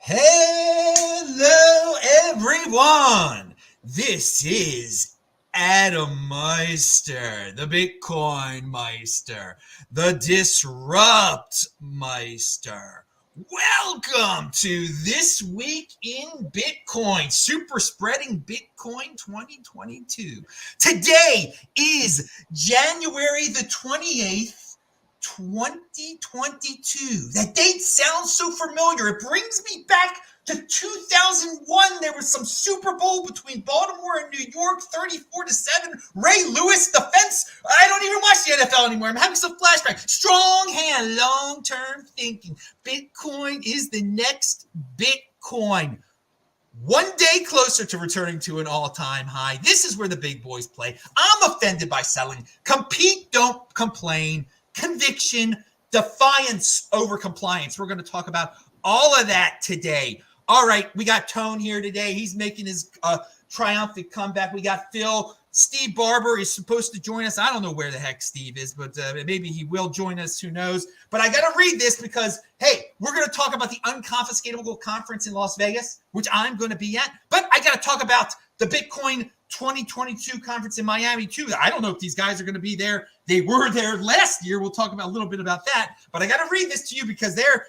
Hello, everyone. This is Adam Meister, the BitcoinMeister, the Disrupt Meister. Welcome to This Week in Bitcoin, Super Spreading Bitcoin 2022. Today is January the 28th. 2022. That date sounds so familiar. It brings me back to 2001. There was some Super Bowl between Baltimore and New York, 34-7. Ray Lewis, the fence. I don't even watch the NFL anymore. I'm having some flashbacks. Strong hand, long-term thinking. Bitcoin is the next Bitcoin. One day closer to returning to an all-time high. This is where the big boys play. I'm offended by selling. Compete, don't complain. Conviction, defiance over compliance. We're going to talk about all of that today. All right, we got Tone here today. He's making his triumphant comeback. We got Phil. Steve Barber is supposed to join us. I don't know where the heck Steve is, but maybe he will join us. Who knows? But I got to read this because, hey, we're going to talk about the Unconfiscatable conference in Las Vegas, which I'm going to be at. But I got to talk about the Bitcoin 2022 conference in Miami, too. I don't know if these guys are going to be there. They were there last year. We'll talk about a little bit about that. But I got to read this to you because they're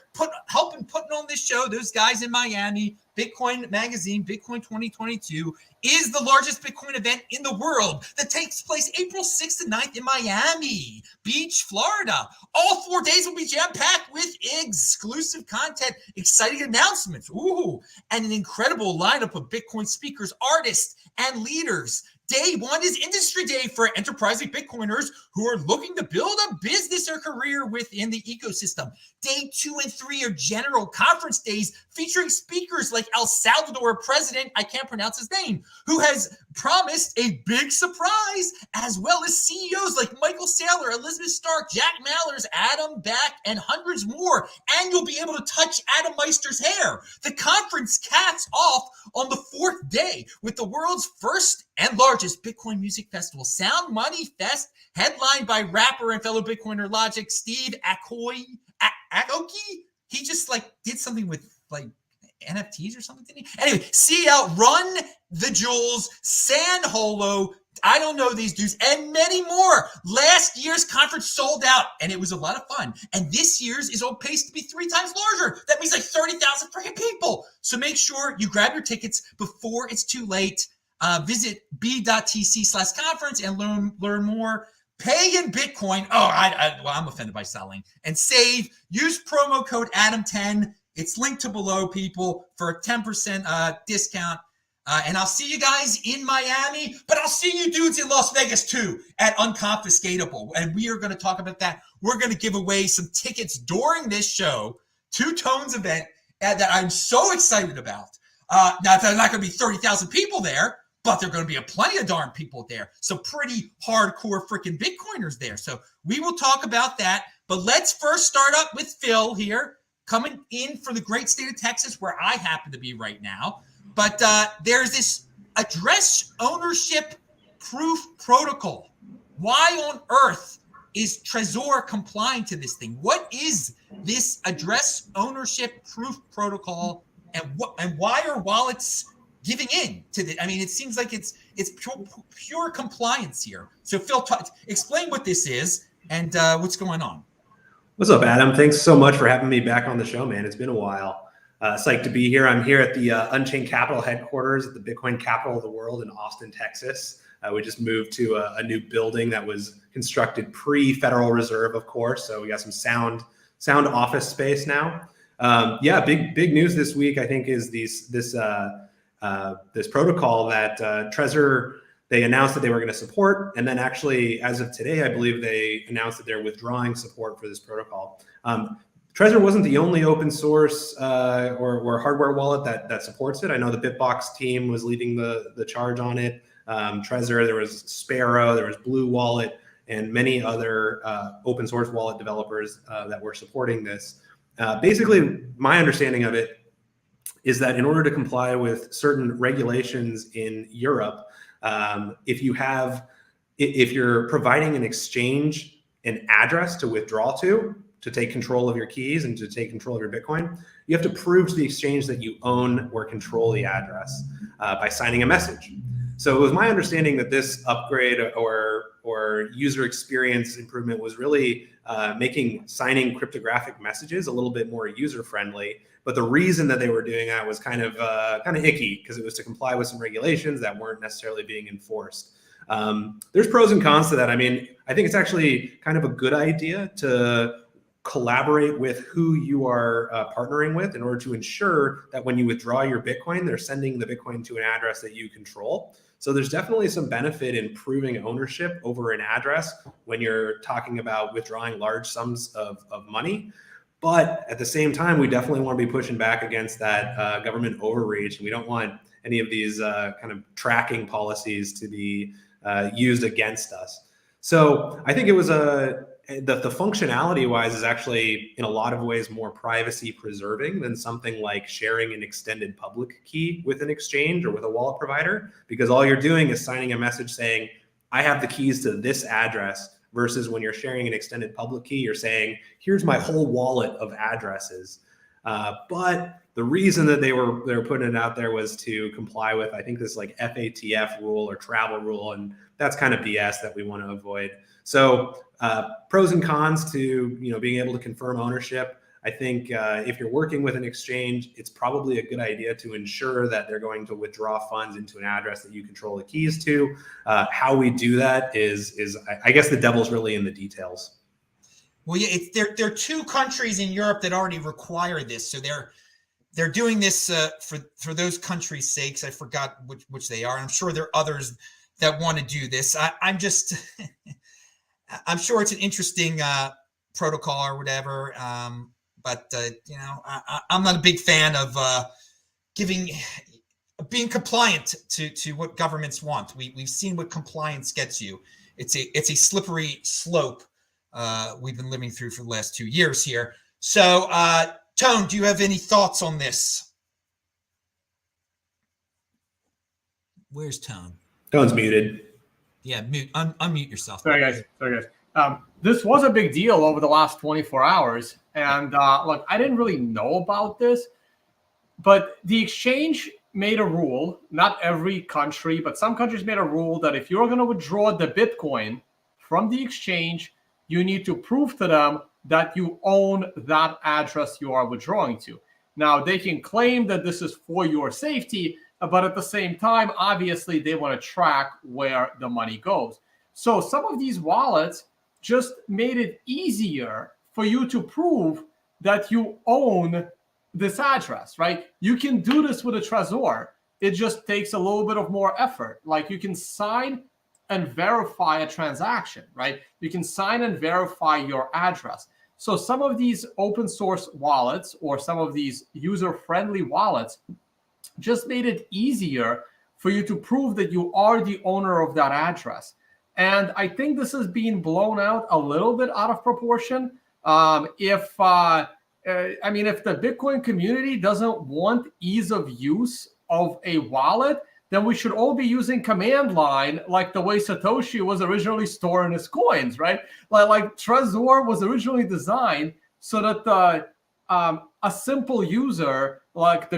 helping putting on this show. Those guys in Miami, Bitcoin Magazine, Bitcoin 2022 is the largest Bitcoin event in the world that takes place April 6th and 9th in Miami Beach, Florida. All 4 days will be jam-packed with exclusive content, exciting announcements, and an incredible lineup of Bitcoin speakers, artists, and leaders. Day one is industry day for enterprising Bitcoiners who are looking to build a business or career within the ecosystem. Day 2 and 3 are general conference days featuring speakers like El Salvador president, I can't pronounce his name, who has promised a big surprise, as well as CEOs like Michael Saylor, Elizabeth Stark, Jack Mallers, Adam Back, and hundreds more. And you'll be able to touch Adam Meister's hair. The conference caps off on the 4th day with the world's first and largest Bitcoin music festival, Sound Money Fest, headlined by rapper and fellow Bitcoiner Logic, Steve Aoki. He just did something with NFTs or something, didn't he? Anyway, CL, Run the Jewels, San Holo, I don't know these dudes, and many more. Last year's conference sold out, and it was a lot of fun. And this year's is on pace to be 3 times larger. That means 30,000 freaking people. So make sure you grab your tickets before it's too late. Visit b.tc/conference and learn more. Pay in Bitcoin. I'm offended by selling. And save. Use promo code Adam10. It's linked to below, people, for a 10% discount. And I'll see you guys in Miami, but I'll see you dudes in Las Vegas too at Unconfiscatable. And we are going to talk about that. We're going to give away some tickets during this show to Tone's event that I'm so excited about. Now, there's not going to be 30,000 people there, but there are going to be plenty of darn people there. So pretty hardcore freaking Bitcoiners there. So we will talk about that. But let's first start up with Phil here, coming in for the great state of Texas, where I happen to be right now. But there's this address ownership proof protocol. Why on earth is Trezor complying to this thing? What is this address ownership proof protocol, and why are wallets giving in to this? I mean, it seems like it's pure compliance here. So Phil, explain what this is and what's going on. What's up, Adam? Thanks so much for having me back on the show, man. It's been a while. It's like to be here. I'm here at the Unchained Capital headquarters at the Bitcoin capital of the world in Austin, Texas. We just moved to a new building that was constructed pre-Federal Reserve, of course. So we got some sound office space now. Big news this week, I think, is this protocol that Trezor, they announced that they were going to support. And then actually, as of today, I believe they announced that they're withdrawing support for this protocol. Trezor wasn't the only open source or hardware wallet that supports it. I know the Bitbox team was leading the charge on it. Trezor, there was Sparrow, there was Blue Wallet, and many other open source wallet developers that were supporting this. Basically, my understanding of it is that in order to comply with certain regulations in Europe, if you're providing an exchange an address to withdraw to take control of your keys and to take control of your Bitcoin, you have to prove to the exchange that you own or control the address by signing a message. So it was my understanding that this upgrade or user experience improvement was really making signing cryptographic messages a little bit more user friendly. But the reason that they were doing that was kind of icky, because it was to comply with some regulations that weren't necessarily being enforced. There's pros and cons to that. I mean, I think it's actually kind of a good idea to collaborate with who you are partnering with in order to ensure that when you withdraw your Bitcoin, they're sending the Bitcoin to an address that you control. So there's definitely some benefit in proving ownership over an address when you're talking about withdrawing large sums of money. But at the same time, we definitely want to be pushing back against that government overreach. And we don't want any of these kind of tracking policies to be used against us. So I think it was the functionality wise is actually in a lot of ways more privacy preserving than something like sharing an extended public key with an exchange or with a wallet provider, because all you're doing is signing a message saying, I have the keys to this address, versus when you're sharing an extended public key, you're saying, here's my whole wallet of addresses. But the reason that they were putting it out there was to comply with, I think, this like FATF rule or travel rule, and that's kind of BS that we want to avoid. So pros and cons to being able to confirm ownership. I think if you're working with an exchange, it's probably a good idea to ensure that they're going to withdraw funds into an address that you control the keys to. How we do that is I guess the devil's really in the details. Well, yeah, there are two countries in Europe that already require this, so they're doing this for those countries' sakes. I forgot which they are. I'm sure there are others that want to do this. I'm just I'm sure it's an interesting protocol or whatever. But I'm not a big fan of being compliant to what governments want. We've seen what compliance gets you. It's a slippery slope we've been living through for the last 2 years here. So, Tone, do you have any thoughts on this? Where's Tone? Tone's muted. Yeah, unmute yourself. Sorry, guys. This was a big deal over the last 24 hours. And look, I didn't really know about this, but the exchange made a rule, not every country, but some countries made a rule that if you're going to withdraw the Bitcoin from the exchange, you need to prove to them that you own that address you are withdrawing to. Now, they can claim that this is for your safety, but at the same time, obviously, they want to track where the money goes. So some of these wallets just made it easier for you to prove that you own this address, right? You can do this with a Trezor. It just takes a little bit of more effort. Like you can sign and verify a transaction, right? You can sign and verify your address. So some of these open source wallets or some of these user-friendly wallets just made it easier for you to prove that you are the owner of that address. And I think this is being blown out a little bit out of proportion. If the Bitcoin community doesn't want ease of use of a wallet, then we should all be using command line like the way Satoshi was originally storing his coins, right? Like Trezor was originally designed so that a simple user, like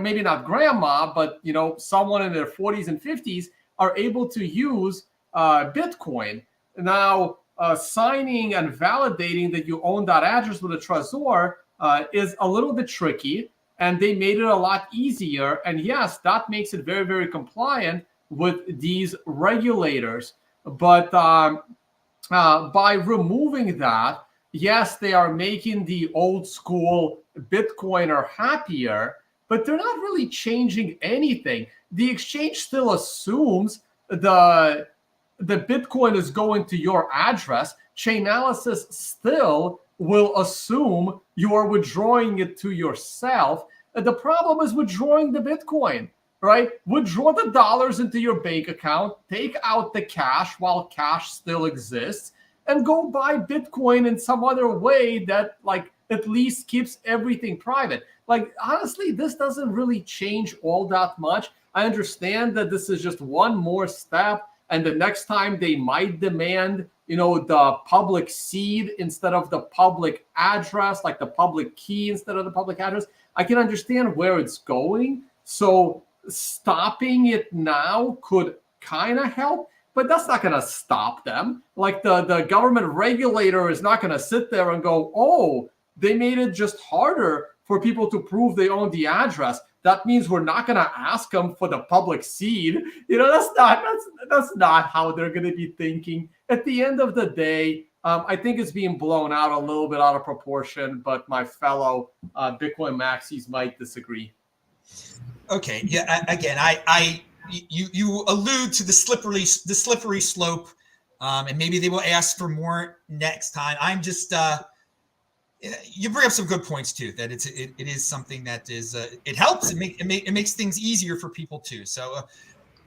maybe not grandma, but someone in their 40s and 50s, are able to use Bitcoin. Now, signing and validating that you own that address with a Trezor is a little bit tricky, and they made it a lot easier. And yes, that makes it very, very compliant with these regulators. But by removing that, yes, they are making the old school Bitcoiner happier, but they're not really changing anything. The exchange still assumes the Bitcoin is going to your address. Chainalysis still will assume you are withdrawing it to yourself. The problem is withdrawing the Bitcoin, right? Withdraw the dollars into your bank account, take out the cash while cash still exists, and go buy Bitcoin in some other way that at least keeps everything private. Honestly, this doesn't really change all that much. I understand that this is just one more step, and the next time they might demand the public seed instead of the public address, like the public key instead of the public address. I can understand where it's going. So stopping it now could kind of help, but that's not going to stop them. Like the government regulator is not going to sit there and go, oh, they made it just harder for people to prove they own the address. That means we're not going to ask them for the public seed. That's not how they're going to be thinking. At the end of the day, I think it's being blown out a little bit out of proportion, but my fellow Bitcoin maxis might disagree. Okay, yeah. Again, you allude to the slippery slope, and maybe they will ask for more next time. I'm just you bring up some good points too. That it is something that is it helps. It makes things easier for people too. So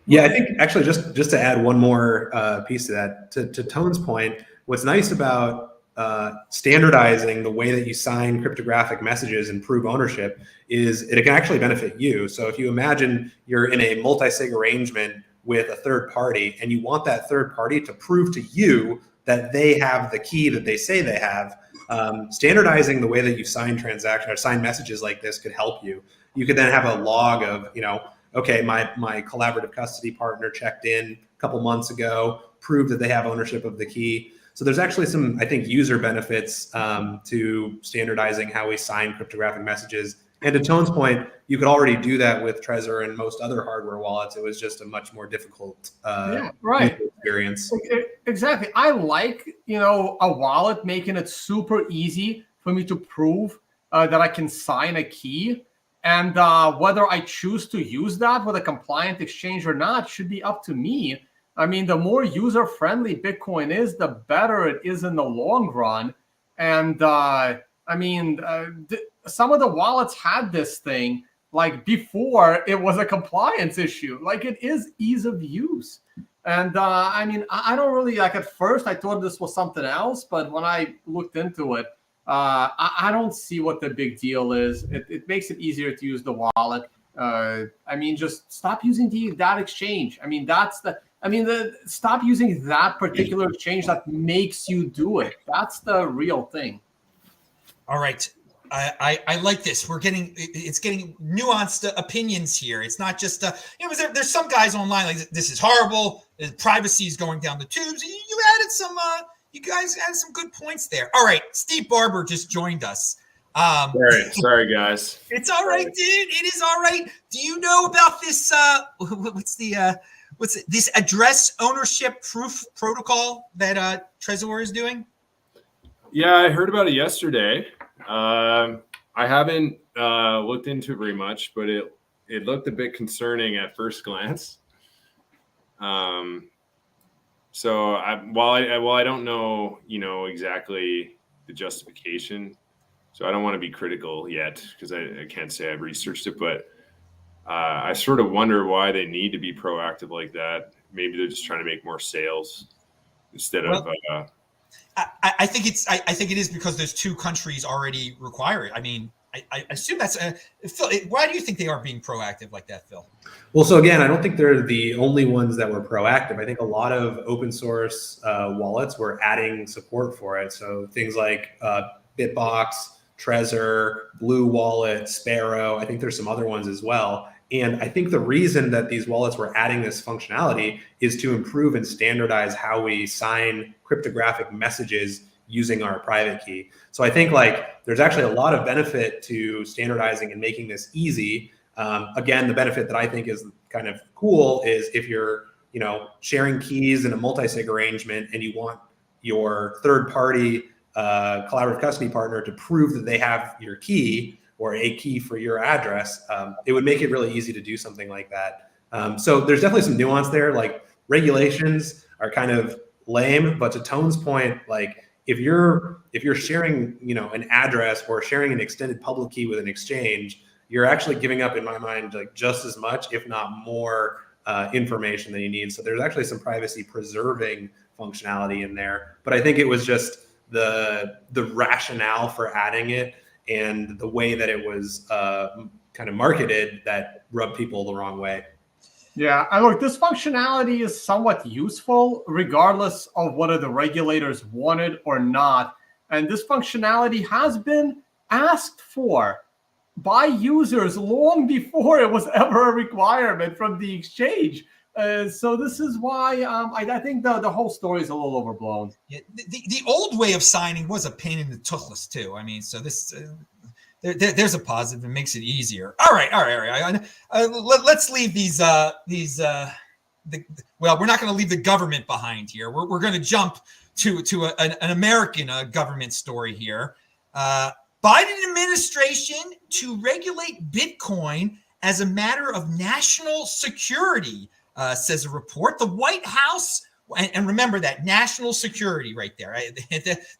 yeah, I think actually just to add one more piece to that, to Tone's point, what's nice about standardizing the way that you sign cryptographic messages and prove ownership is it can actually benefit you. So if you imagine you're in a multi-sig arrangement with a third party and you want that third party to prove to you that they have the key that they say they have, standardizing the way that you sign transactions or sign messages like this could help you. You could then have a log of, okay, my collaborative custody partner checked in a couple months ago, proved that they have ownership of the key. So there's actually some, I think, user benefits to standardizing how we sign cryptographic messages. And to Tone's point, you could already do that with Trezor and most other hardware wallets. It was just a much more difficult experience. Exactly. I like, a wallet making it super easy for me to prove that I can sign a key. And whether I choose to use that with a compliant exchange or not should be up to me. I mean, the more user-friendly Bitcoin is, the better it is in the long run. And some of the wallets had this thing like before it was a compliance issue. Like, it is ease of use. And I don't really, like, at first I thought this was something else, but when I looked into it, I don't see what the big deal is. It makes it easier to use the wallet. Just stop using that exchange. Stop using that particular exchange that makes you do it. That's the real thing. All right. I like this. It's getting nuanced opinions here. It's not just there's some guys online like this is horrible. Privacy is going down the tubes. You added some. You guys had some good points there. All right, Steve Barber just joined us. Sorry, guys. It's all right, dude. It is all right. Do you know about this? This address ownership proof protocol that Trezor is doing? Yeah, I heard about it yesterday. I haven't looked into it very much, but it looked a bit concerning at first glance. So while I don't know, exactly the justification, so I don't want to be critical yet because I can't say I've researched it, but I sort of wonder why they need to be proactive like that. Maybe they're just trying to make more sales instead of. I think it is because there's two countries already require it. I mean, I assume that's Phil. Why do you think they are being proactive like that, Phil? Well, so again, I don't think they're the only ones that were proactive. I think a lot of open source wallets were adding support for it. So things like Bitbox, Trezor, Blue Wallet, Sparrow. I think there's some other ones as well. And I think the reason that these wallets were adding this functionality is to improve and standardize how we sign cryptographic messages using our private key. So I think there's actually a lot of benefit to standardizing and making this easy. Again, the benefit that I think is kind of cool is if you're, sharing keys in a multi-sig arrangement and you want your third party collaborative custody partner to prove that they have your key or a key for your address, it would make it really easy to do something like that. So there's definitely some nuance there. Like, regulations are kind of lame, but to Tone's point, if you're sharing, an address or sharing an extended public key with an exchange, you're actually giving up, in my mind, just as much, if not more, information than you need. So there's actually some privacy preserving functionality in there. But I think it was just the rationale for adding it and the way that it was kind of marketed that rubbed people the wrong way. Yeah, and look, this functionality is somewhat useful regardless of whether the regulators want it or not. And this functionality has been asked for by users long before it was ever a requirement from the exchange. So this is why I think the whole story is a little overblown. Yeah, the old way of signing was a pain in the tuchus too. I mean, so this there's a positive. It makes it easier. All right. Let's leave well, we're not going to leave the government behind here. We're going to jump to an American government story here. Biden administration to regulate Bitcoin as a matter of national security, says a report. The White House, and remember that national security right there. Right?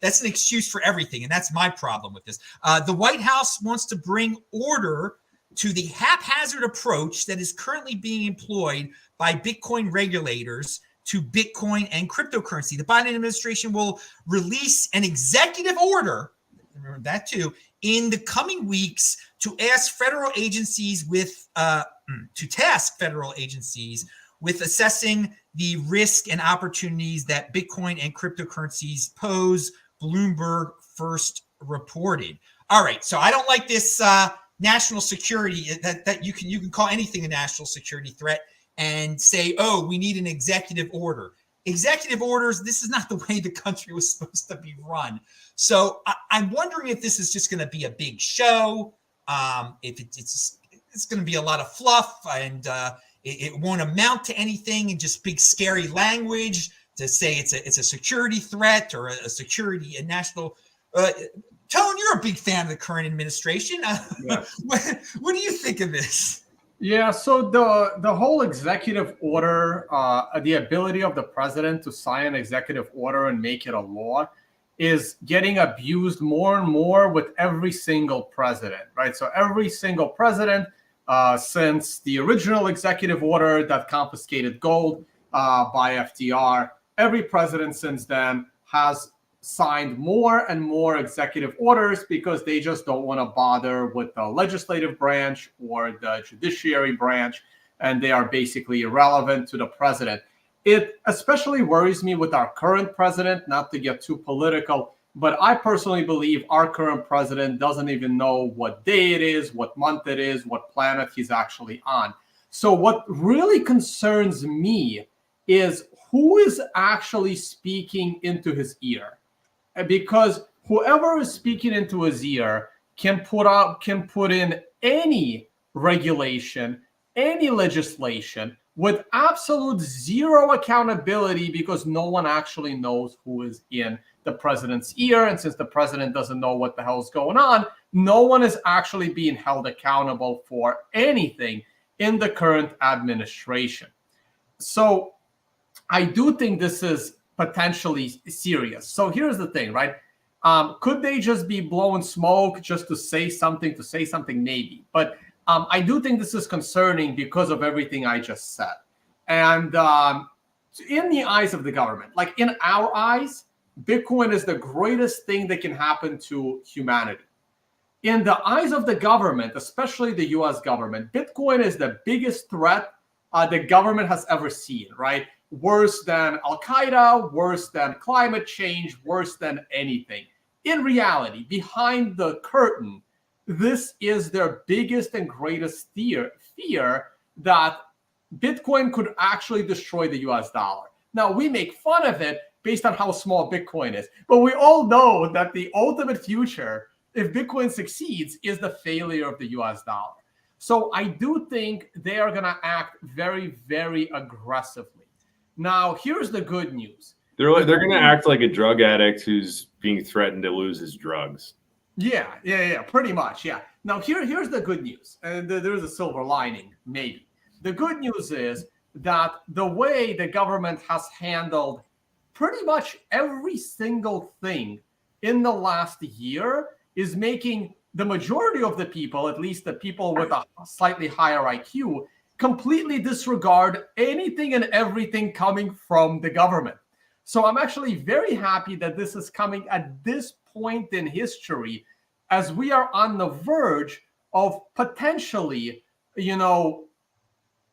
That's an excuse for everything, and that's my problem with this. The White House wants to bring order to the haphazard approach that is currently being employed by Bitcoin regulators to Bitcoin and cryptocurrency. The Biden administration will release an executive order, remember that too, in the coming weeks to ask federal agencies to task federal agencies with assessing the risk and opportunities that Bitcoin and cryptocurrencies pose, Bloomberg first reported. All right, so I don't like this national security, that you can call anything a national security threat and say, oh, we need an executive order. Executive orders, this is not the way the country was supposed to be run. So I'm wondering if this is just going to be a big show, if it's going to be a lot of fluff, and it won't amount to anything, and just big scary language to say it's a security threat or a national. Tone, you're a big fan of the current administration. Yes. What do you think of this? Yeah, so the whole executive order, the ability of the president to sign an executive order and make it a law, is getting abused more and more with every single president, right? So every single president, since the original executive order that confiscated gold by FDR, every president since then has signed more and more executive orders because they just don't want to bother with the legislative branch or the judiciary branch, and they are basically irrelevant to the president. It especially worries me with our current president, not to get too political, but I personally believe our current president doesn't even know what day it is, what month it is, what planet he's actually on. So what really concerns me is who is actually speaking into his ear. Because whoever is speaking into his ear can put in any regulation, any legislation with absolute zero accountability, because no one actually knows who is in the president's ear. And since the president doesn't know what the hell is going on, no one is actually being held accountable for anything in the current administration. So I do think this is potentially serious. So here's the thing, right? Could they just be blowing smoke just to say something, maybe. But I do think this is concerning because of everything I just said. And in the eyes of the government, like in our eyes, Bitcoin is the greatest thing that can happen to humanity. In the eyes of the government, especially the US government, Bitcoin is the biggest threat the government has ever seen, right? Worse than Al-Qaeda, worse than climate change, worse than anything. In reality, behind the curtain, this is their biggest and greatest fear that Bitcoin could actually destroy the US dollar. Now, we make fun of it based on how small Bitcoin is, but we all know that the ultimate future, if Bitcoin succeeds, is the failure of the US dollar. So I do think they are going to act very, very aggressively. Now, here's the good news. They're going to act like a drug addict who's being threatened to lose his drugs. Yeah, pretty much, yeah. Now, here's the good news. And there's a silver lining, maybe. The good news is that the way the government has handled pretty much every single thing in the last year is making the majority of the people, at least the people with a slightly higher IQ, completely disregard anything and everything coming from the government. So I'm actually very happy that this is coming at this point in history, as we are on the verge of potentially,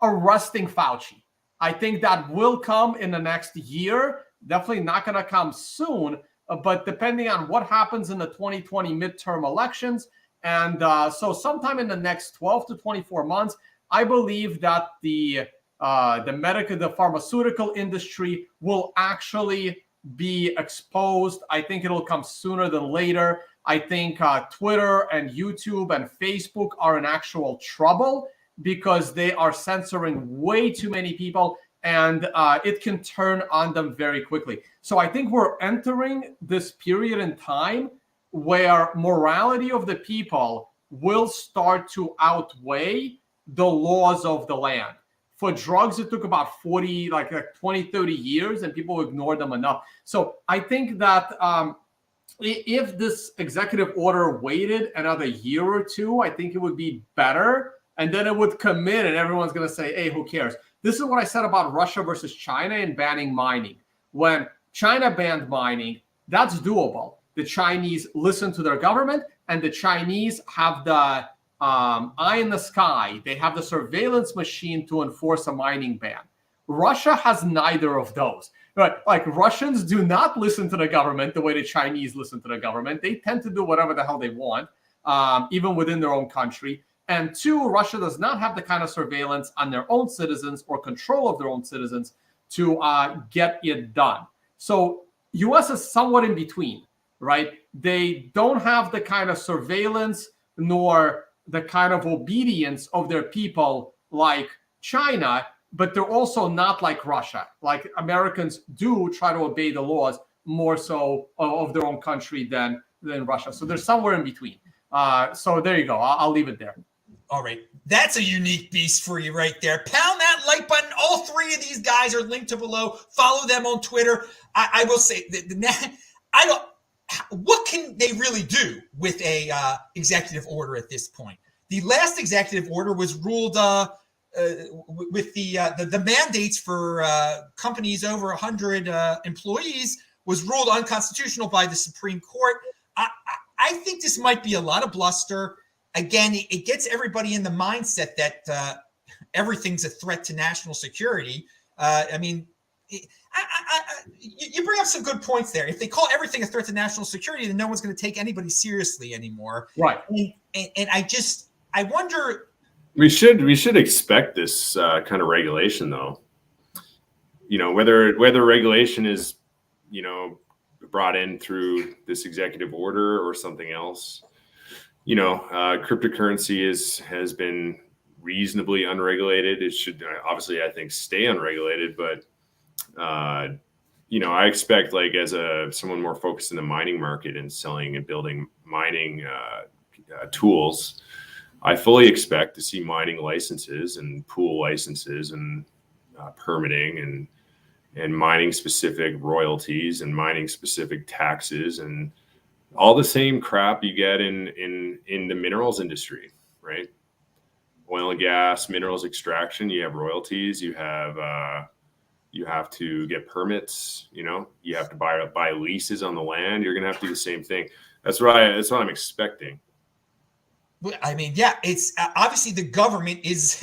arresting Fauci. I think that will come in the next year. Definitely not going to come soon, but depending on what happens in the 2020 midterm elections. And so sometime in the next 12 to 24 months, I believe that the pharmaceutical industry will actually be exposed. I think it'll come sooner than later. I think Twitter and YouTube and Facebook are in actual trouble because they are censoring way too many people, and it can turn on them very quickly. So I think we're entering this period in time where morality of the people will start to outweigh the laws of the land. For drugs, it took about 20, 30 years, and people ignored them enough. So I think that if this executive order waited another year or two, I think it would be better. And then it would come in and everyone's going to say, hey, who cares? This is what I said about Russia versus China and banning mining. When China banned mining, that's doable. The Chinese listen to their government, and the Chinese have the eye in the sky. They have the surveillance machine to enforce a mining ban. Russia has neither of those. Right? Like, Russians do not listen to the government the way the Chinese listen to the government. They tend to do whatever the hell they want, even within their own country. And two, Russia does not have the kind of surveillance on their own citizens or control of their own citizens to get it done. So U.S. is somewhat in between, right? They don't have the kind of surveillance nor the kind of obedience of their people like China, but they're also not like Russia. Like, Americans do try to obey the laws more so of their own country than Russia. So they're somewhere in between. So there you go. I'll leave it there. All right. That's a unique beast for you right there. Pound that like button. All three of these guys are linked to below. Follow them on Twitter. I will say, what can they really do with a executive order at this point? The last executive order was ruled with the mandates for companies over 100 employees was ruled unconstitutional by the Supreme Court. I think this might be a lot of bluster. Again, it gets everybody in the mindset that everything's a threat to national security. You bring up some good points there. If they call everything a threat to national security, then no one's going to take anybody seriously anymore. Right. And I wonder. We should expect this kind of regulation, though. You know, whether regulation is, brought in through this executive order or something else. Cryptocurrency has been reasonably unregulated. It should obviously, I think, stay unregulated. But I expect, like, as someone more focused in the mining market and selling and building mining tools, I fully expect to see mining licenses and pool licenses and permitting and mining specific royalties and mining specific taxes and all the same crap you get in the minerals industry, right? Oil and gas, minerals extraction, you have royalties, you have to get permits, you have to buy leases on the land. You're going to have to do the same thing. That's what I'm expecting. I mean, yeah, it's obviously the government is,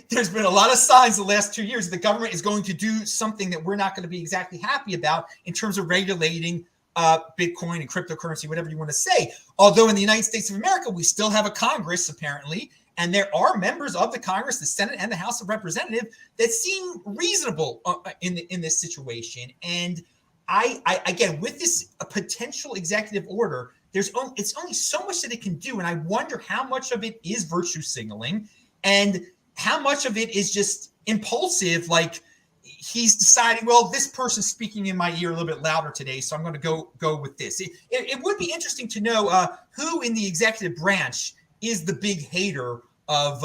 there's been a lot of signs the last 2 years. The government is going to do something that we're not going to be exactly happy about in terms of regulating Bitcoin and cryptocurrency, whatever you want to say. Although in the United States of America, we still have a Congress, apparently, and there are members of the Congress, the Senate and the House of Representatives that seem reasonable in this situation. And I again, with this potential executive order, it's only so much that it can do. And I wonder how much of it is virtue signaling and how much of it is just impulsive, like he's deciding, well, this person's speaking in my ear a little bit louder today, so I'm going to go with this. It would be interesting to know who in the executive branch is the big hater of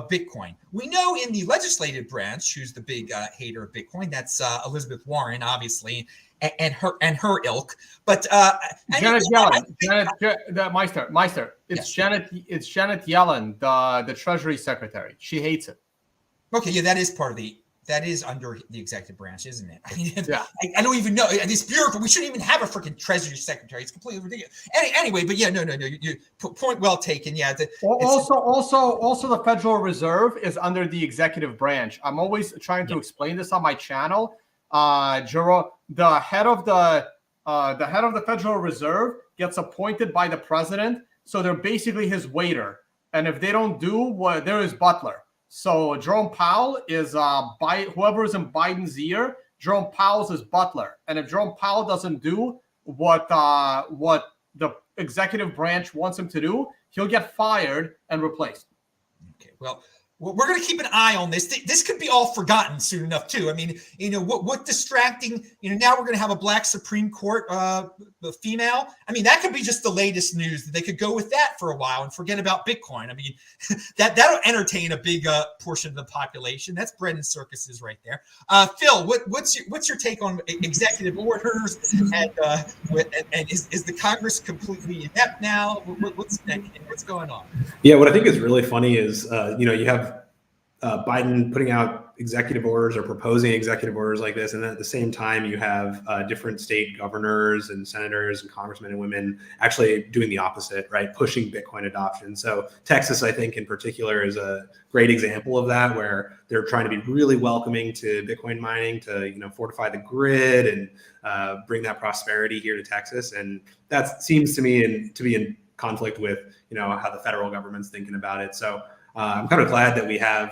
Bitcoin. We know in the legislative branch who's the big hater of Bitcoin. That's Elizabeth Warren, obviously, and her ilk. But Janet Yellen, Meister. It's yes. Janet Yellen, the Treasury Secretary. She hates it. Okay, yeah, that is part of the That is under the executive branch, isn't it? I mean, Yeah. I don't even know. This bureaucrat, we shouldn't even have a freaking Treasury Secretary. It's completely ridiculous. Anyway, but yeah, no. You point well taken. Yeah. Also, the Federal Reserve is under the executive branch. I'm always trying to explain this on my channel. Jerome, the head of the Federal Reserve gets appointed by the president, so they're basically his waiter. And if they don't do what, they're his butler. So Jerome Powell is whoever is in Biden's ear. Jerome Powell's his butler, and if Jerome Powell doesn't do what the executive branch wants him to do, he'll get fired and replaced. Okay, well, we're going to keep an eye on this. This could be all forgotten soon enough, too. I mean, what distracting, now we're going to have a black Supreme Court female. I mean, that could be just the latest news. They could go with that for a while and forget about Bitcoin. I mean, that'll entertain a big portion of the population. That's bread and circuses right there. Phil, what's your take on executive orders? And is the Congress completely inept now? What's going on? Yeah, what I think is really funny is, you have Biden putting out executive orders or proposing executive orders like this. And then at the same time, you have different state governors and senators and congressmen and women actually doing the opposite, right? Pushing Bitcoin adoption. So Texas, I think in particular, is a great example of that, where they're trying to be really welcoming to Bitcoin mining to, fortify the grid and bring that prosperity here to Texas. And that seems to me to be in conflict with, how the federal government's thinking about it. So I'm kind of glad that we have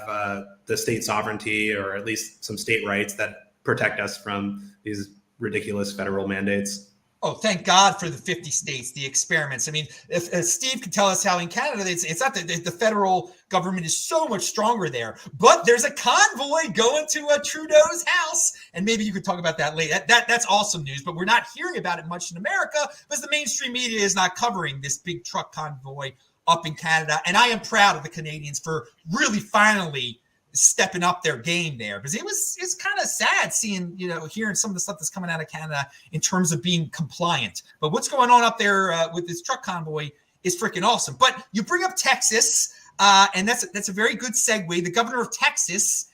the state sovereignty, or at least some state rights that protect us from these ridiculous federal mandates. Oh, thank God for the 50 states, the experiments. I mean, if Steve could tell us how in Canada, it's not that the federal government is so much stronger there, but there's a convoy going to Trudeau's house. And maybe you could talk about that later. That's awesome news, but we're not hearing about it much in America because the mainstream media is not covering this big truck convoy up in Canada. And I am proud of the Canadians for really finally stepping up their game there, because it's kind of sad seeing, hearing some of the stuff that's coming out of Canada in terms of being compliant. But what's going on up there with this truck convoy is freaking awesome. But you bring up Texas, and that's a very good segue. The governor of Texas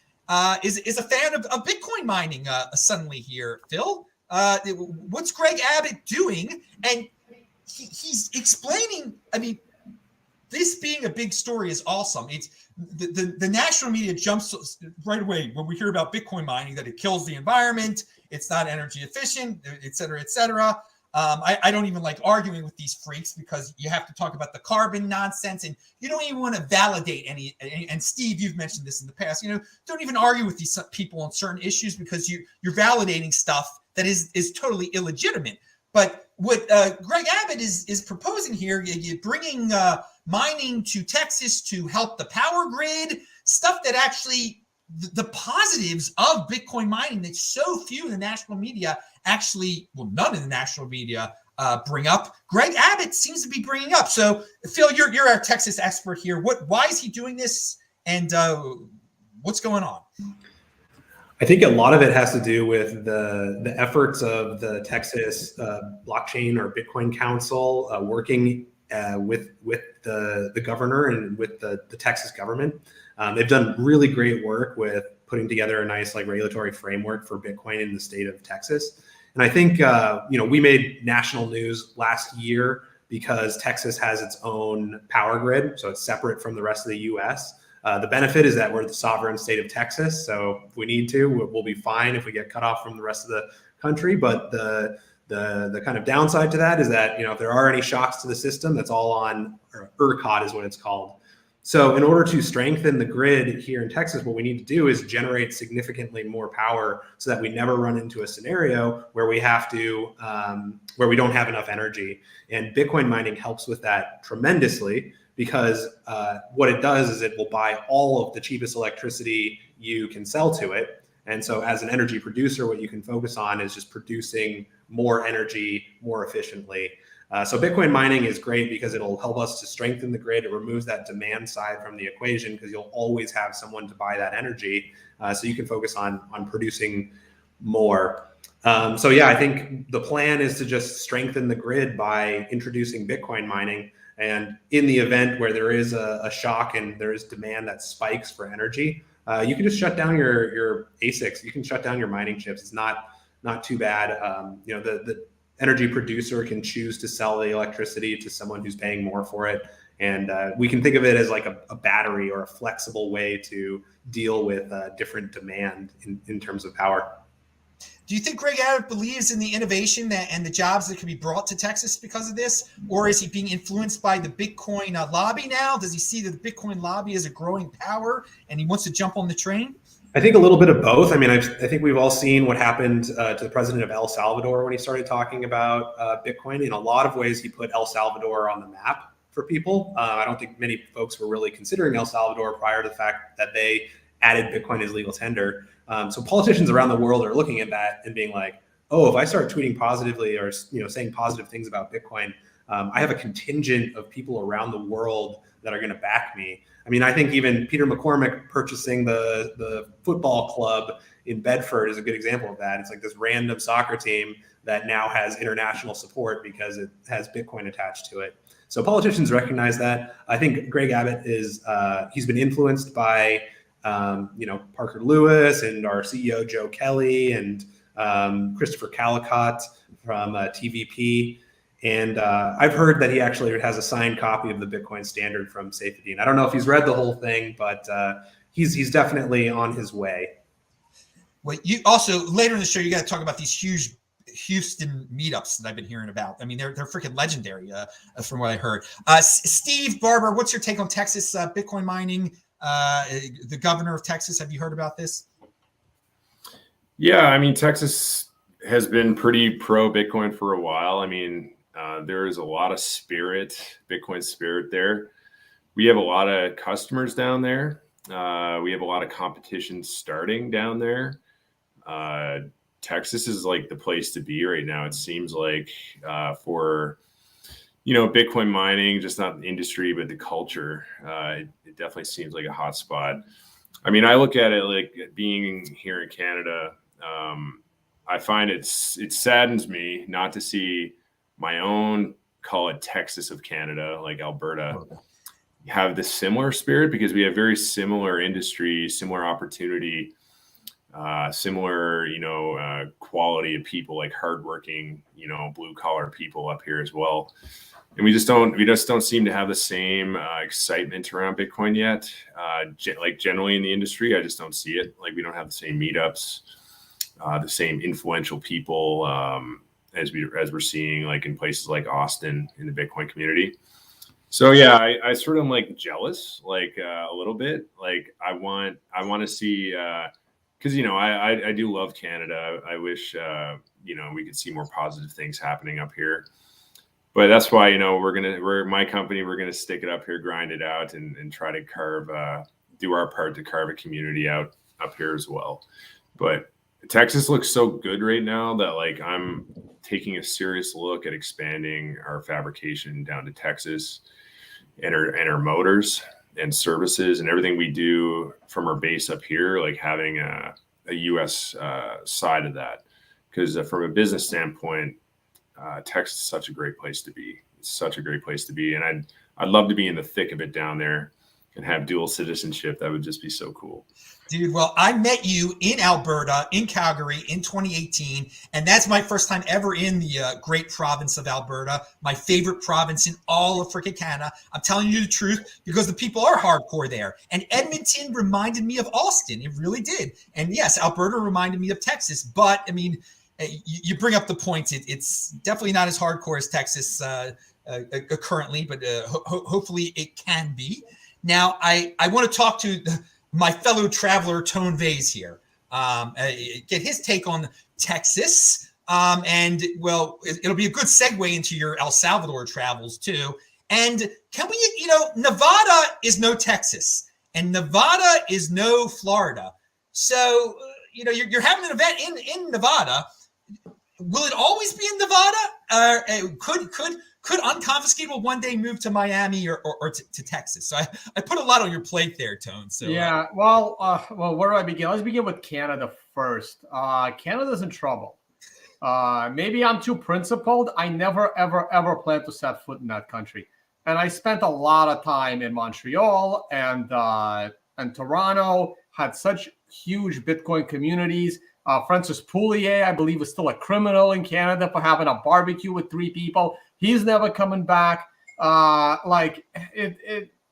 is a fan of Bitcoin mining suddenly here, Phil. What's Greg Abbott doing? And he's explaining, I mean, this being a big story is awesome. It's the national media jumps right away when we hear about Bitcoin mining, that it kills the environment, it's not energy efficient, et cetera, et cetera. I don't even like arguing with these freaks, because you have to talk about the carbon nonsense, and you don't even want to validate any. And Steve, you've mentioned this in the past. Don't even argue with these people on certain issues, because you're validating stuff that is totally illegitimate. But what Greg Abbott is proposing here, you're bringing mining to Texas to help the power grid, stuff that actually the positives of Bitcoin mining that so few in the national media none in the national media bring up. Greg Abbott seems to be bringing up. So Phil, you're our Texas expert here. Why is he doing this, and what's going on? I think a lot of it has to do with the efforts of the Texas Blockchain or Bitcoin Council working with the governor and with the Texas government. They've done really great work with putting together a nice regulatory framework for Bitcoin in the state of Texas. And I think we made national news last year because Texas has its own power grid, so it's separate from the rest of the U.S. The benefit is that we're the sovereign state of Texas, so if we need to, we'll be fine if we get cut off from the rest of the country. But the kind of downside to that is that if there are any shocks to the system, that's all on ERCOT is what it's called. So in order to strengthen the grid here in Texas, what we need to do is generate significantly more power so that we never run into a scenario where we have to where we don't have enough energy. And Bitcoin mining helps with that tremendously, because what it does is it will buy all of the cheapest electricity you can sell to it. And so as an energy producer, what you can focus on is just producing more energy more efficiently. So Bitcoin mining is great because it'll help us to strengthen the grid. It removes that demand side from the equation, because you'll always have someone to buy that energy. So you can focus on producing more. So yeah, I think the plan is to just strengthen the grid by introducing Bitcoin mining. And in the event where there is a shock and there is demand that spikes for energy, you can just shut down your ASICs. You can shut down your mining chips. It's not too bad. The energy producer can choose to sell the electricity to someone who's paying more for it. And we can think of it as like a battery or a flexible way to deal with different demand in terms of power. Do you think Greg AOPP believes in the innovation and the jobs that can be brought to Texas because of this? Or is he being influenced by the Bitcoin lobby now? Does he see that the Bitcoin lobby is a growing power and he wants to jump on the train? I think a little bit of both. I mean, I think we've all seen what happened to the president of El Salvador when he started talking about Bitcoin. In a lot of ways, he put El Salvador on the map for people. I don't think many folks were really considering El Salvador prior to the fact that they added Bitcoin as legal tender. So politicians around the world are looking at that and being like, oh, if I start tweeting positively or saying positive things about Bitcoin, I have a contingent of people around the world that are going to back me. I mean, I think even Peter McCormick purchasing the football club in Bedford is a good example of that. It's like this random soccer team that now has international support because it has Bitcoin attached to it. So politicians recognize that. I think Greg AOPP is he's been influenced by Parker Lewis and our CEO Joe Kelly and Christopher Calicott from TVP. And I've heard that he actually has a signed copy of the Bitcoin Standard from Saifedean. I don't know if he's read the whole thing, but he's definitely on his way. Well, you also later in the show you got to talk about these huge Houston meetups that I've been hearing about. I mean, they're freaking legendary from what I heard. Steve Barber, what's your take on Texas Bitcoin mining? The governor of Texas, have you heard about this? Yeah, I mean, Texas has been pretty pro Bitcoin for a while. I mean, there is a lot of Bitcoin spirit there. We have a lot of customers down there. We have a lot of competition starting down there. Texas is like the place to be right now. It seems like for Bitcoin mining, just not the industry, but the culture. It definitely seems like a hot spot. I mean, I look at it like being here in Canada. I find it saddens me not to see my own, call it Texas of Canada, like Alberta, have this similar spirit, because we have very similar industry, similar opportunity, similar, quality of people, like hardworking, blue collar people up here as well. And we just don't seem to have the same excitement around Bitcoin yet. Like generally in the industry, I just don't see it. Like we don't have the same meetups, the same influential people as we're seeing like in places like Austin in the Bitcoin community. So yeah, I sort of am like jealous, like a little bit. Like I want to see, because I do love Canada. I wish we could see more positive things happening up here. But that's why we're my company. We're gonna stick it up here, grind it out, and try to do our part to carve a community out up here as well. But Texas looks so good right now that like I'm taking a serious look at expanding our fabrication down to Texas, and our motors and services and everything we do from our base up here, like having a U.S. Side of that, because from a business standpoint, Texas is such a great place to be. It's such a great place to be, and I'd love to be in the thick of it down there and have dual citizenship. That would just be so cool. Dude, well, I met you in Alberta, in Calgary in 2018, and that's my first time ever in the great province of Alberta, my favorite province in all of freaking Canada. I'm telling you the truth, because the people are hardcore there. And Edmonton reminded me of Austin. It really did. And yes, Alberta reminded me of Texas. But, I mean, you bring up the point. It's definitely not as hardcore as Texas currently, but hopefully it can be. Now, I want to talk to my fellow traveler, Tone Vase here, get his take on Texas. And, well, it'll be a good segue into your El Salvador travels, too. And can we, Nevada is no Texas, and Nevada is no Florida. So, you're having an event in Nevada. Will it always be in Nevada? Could Unconfiscatable one day move to Miami or to Texas? So I put a lot on your plate there, Tone. So yeah, well, where do I begin? Let's begin with Canada first. Canada's in trouble. Maybe I'm too principled. I never, ever, ever plan to set foot in that country. And I spent a lot of time in Montreal and Toronto, had such huge Bitcoin communities. Francis Poulier, I believe, is still a criminal in Canada for having a barbecue with 3 people. He's never coming back.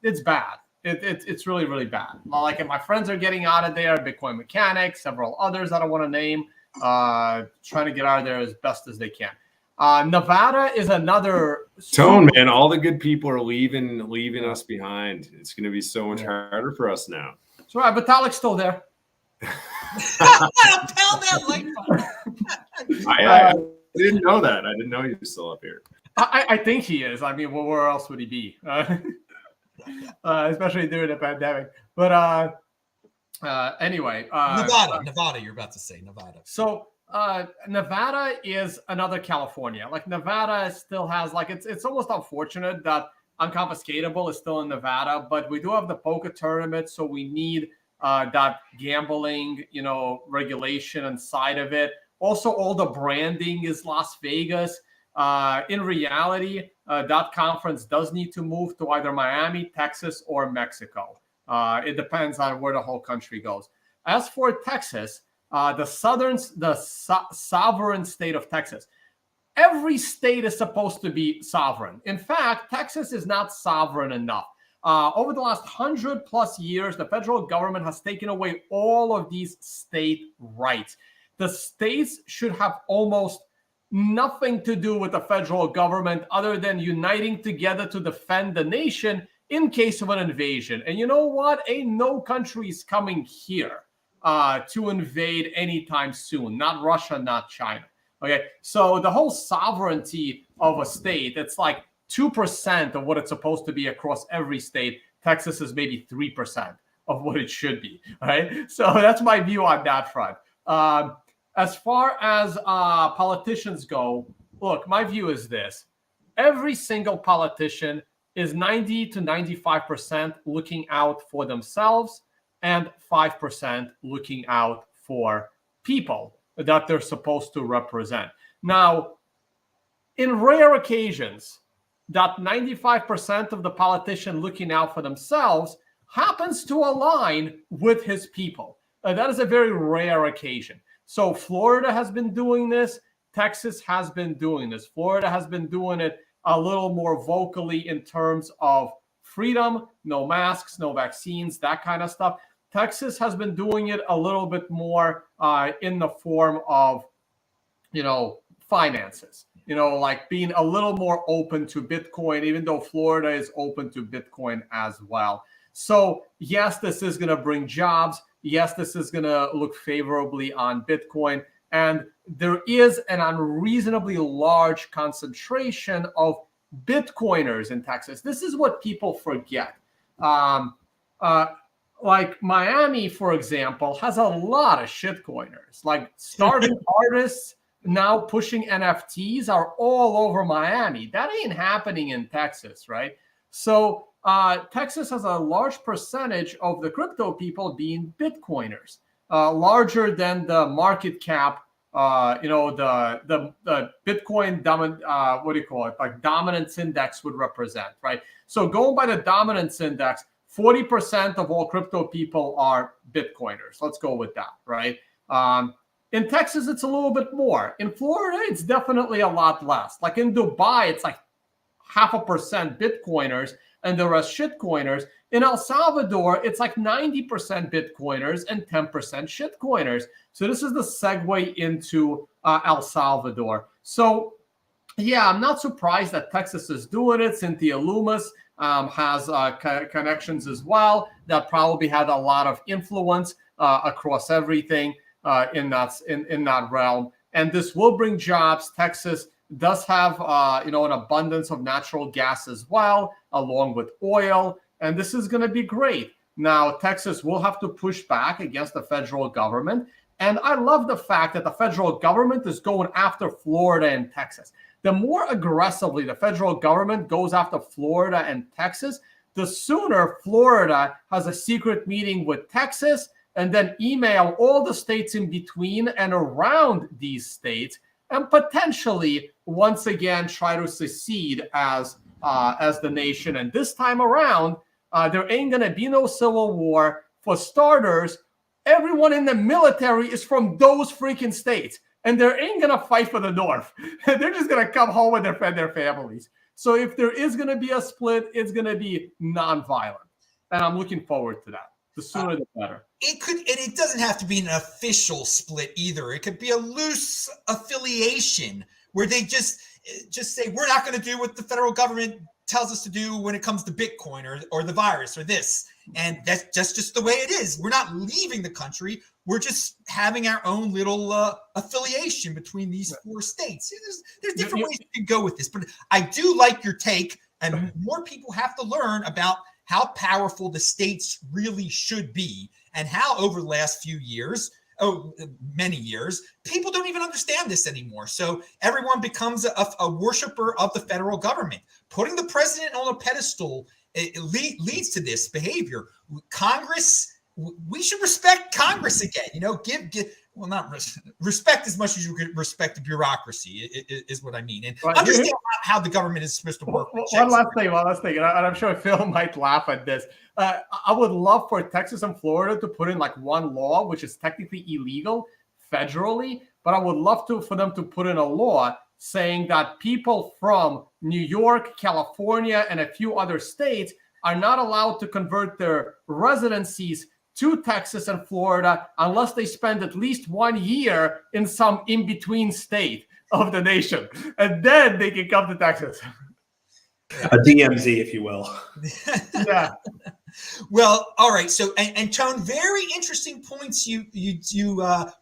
It's bad. It's really, really bad. Like, and my friends are getting out of there. Bitcoin Mechanics, several others that I want to name, trying to get out of there as best as they can. Nevada is another Tone, man. All the good people are leaving us behind. It's going to be so much harder for us now. That's right. Vitalik's still there. Pound that like button. I didn't know that. I didn't know he was still up here. I think he is. I mean, where else would he be? Especially during the pandemic. But anyway. Nevada, you're about to say Nevada. So Nevada is another California. Like, Nevada still has, like, it's almost unfortunate that Unconfiscatable is still in Nevada, but we do have the poker tournament, so we need that gambling, regulation inside of it. Also, all the branding is Las Vegas. In reality, that conference does need to move to either Miami, Texas, or Mexico. It depends on where the whole country goes. As for Texas, the sovereign state of Texas, every state is supposed to be sovereign. In fact, Texas is not sovereign enough. Over the last 100+ years, the federal government has taken away all of these state rights. The states should have almost nothing to do with the federal government other than uniting together to defend the nation in case of an invasion. And you know what? Ain't no countries coming here to invade anytime soon. Not Russia, not China. Okay, so the whole sovereignty of a state, it's like 2% of what it's supposed to be across every state. Texas is maybe 3% of what it should be. Right? So that's my view on that front. As far as politicians go, look, my view is this. Every single politician is 90 to 95% looking out for themselves and 5% looking out for people that they're supposed to represent. Now, in rare occasions, that 95% of the politician looking out for themselves happens to align with his people. That is a very rare occasion. So Florida has been doing this. Texas has been doing this. Florida has been doing it a little more vocally in terms of freedom, no masks, no vaccines, that kind of stuff. Texas has been doing it a little bit more in the form of, finances, like being a little more open to Bitcoin, even though Florida is open to Bitcoin as well. So yes, this is going to bring jobs. Yes, this is going to look favorably on Bitcoin. And there is an unreasonably large concentration of Bitcoiners in Texas. This is what people forget. Like Miami, for example, has a lot of shitcoiners. Like starving artists now pushing NFTs are all over Miami. That ain't happening in Texas, right? So Texas has a large percentage of the crypto people being Bitcoiners, larger than the market cap. The Bitcoin dominance index would represent, right? So going by the dominance index, 40% of all crypto people are Bitcoiners. Let's go with that, right? In Texas, it's a little bit more. In Florida, it's definitely a lot less. Like in Dubai, it's like 0.5% Bitcoiners and the rest shitcoiners. In El Salvador, it's like 90% Bitcoiners and 10% shitcoiners. So this is the segue into El Salvador. So yeah, I'm not surprised that Texas is doing it. Cynthia Loomis has connections as well that probably had a lot of influence across everything in that realm. And this will bring jobs. Texas does have an abundance of natural gas as well, along with oil. And this is going to be great. Now, Texas will have to push back against the federal government. And I love the fact that the federal government is going after Florida and Texas. The more aggressively the federal government goes after Florida and Texas, the sooner Florida has a secret meeting with Texas and then email all the states in between and around these states and potentially once again try to secede as the nation. And this time around, there ain't going to be no civil war. For starters, everyone in the military is from those freaking states, and they ain't gonna fight for the North. They're just gonna come home and defend their families. So if there is gonna be a split, it's gonna be nonviolent, and I'm looking forward to that. The sooner the better. It could, and it doesn't have to be an official split either. It could be a loose affiliation where they just say, we're not going to do what the federal government tells us to do when it comes to Bitcoin or the virus or this. And that's just the way it is. We're not leaving the country. We're just having our own little affiliation between these 4 states. There's different ways you can go with this, but I do like your take, and more people have to learn about how powerful the states really should be, and how over the last few years, many years, people don't even understand this anymore. So everyone becomes a worshiper of the federal government. Putting the president on a pedestal leads to this behavior. Congress, we should respect Congress again. Well, not respect as much as you could respect the bureaucracy is what I mean. And understand how the government is supposed to work. One last thing, and I'm sure Phil might laugh at this. I would love for Texas and Florida to put in like one law, which is technically illegal federally, but I would love for them to put in a law saying that people from New York, California, and a few other states are not allowed to convert their residencies to Texas and Florida unless they spend at least 1 year in some in-between state of the nation. And then they can come to Texas. A DMZ, if you will. Yeah. Well, all right. So, and Tone, very interesting points you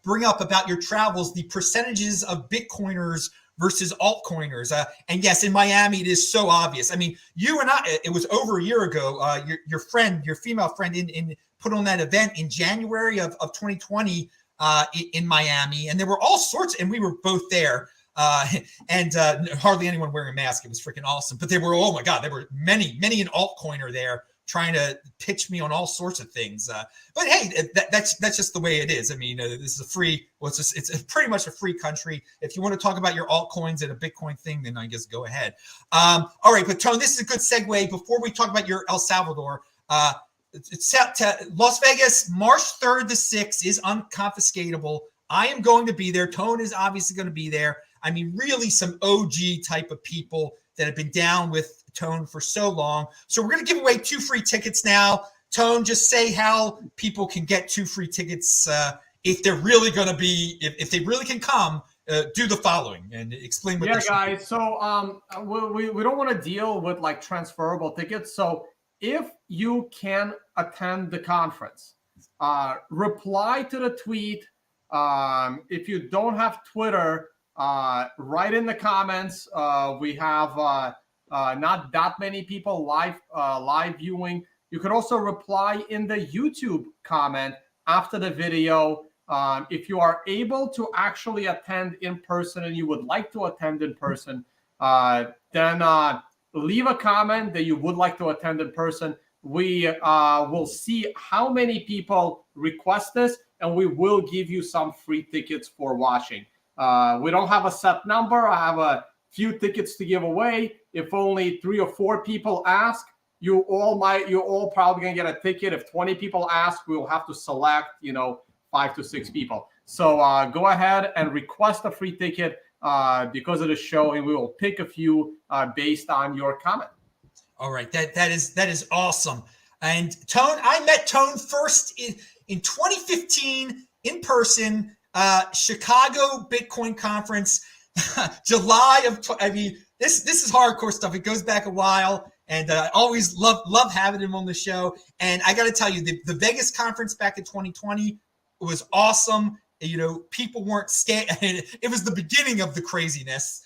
bring up about your travels, the percentages of Bitcoiners versus altcoiners. And yes, in Miami, it is so obvious. I mean, you and I, it was over a year ago, your female friend put on that event in January of 2020 in Miami, and there were all sorts, and we were both there, and hardly anyone wearing a mask. It was freaking awesome. But there were many in altcoiner there trying to pitch me on all sorts of things. But hey, that's just the way it is. I mean, this is it's pretty much a free country. If you want to talk about your altcoins at a Bitcoin thing, then I guess go ahead. All right, but Tone, this is a good segue before we talk about your El Salvador. It's set to Las Vegas, March 3rd to 6th is Unconfiscatable. I am going to be there. Tone is obviously going to be there. I mean, really some OG type of people that have been down with Tone for so long. So we're going to give away 2 free tickets now. Tone, just say how people can get 2 free tickets if they're really going to be, if they really can come. Do the following and explain what. Yeah, guys. So we don't want to deal with like transferable tickets. So if you can attend the conference, reply to the tweet. If you don't have Twitter, write in the comments. We have not that many people live viewing. You can also reply in the YouTube comment after the video. If you are able to actually attend in person and you would like to attend in person, then leave a comment that you would like to attend in person. We will see how many people request this, and we will give you some free tickets for watching. We don't have a set number. I have a few tickets to give away. If only 3 or 4 people ask, you're all probably gonna get a ticket. If 20 people ask, we will have to select, 5 to 6 people. So go ahead and request a free ticket because of the show, and we will pick a few based on your comment. All right, that is awesome. And Tone, I met Tone first in 2015 in person, Chicago Bitcoin conference, July of. This is hardcore stuff. It goes back a while, and I always love having him on the show. And I got to tell you, the Vegas conference back in 2020 was awesome. People weren't scared. It was the beginning of the craziness.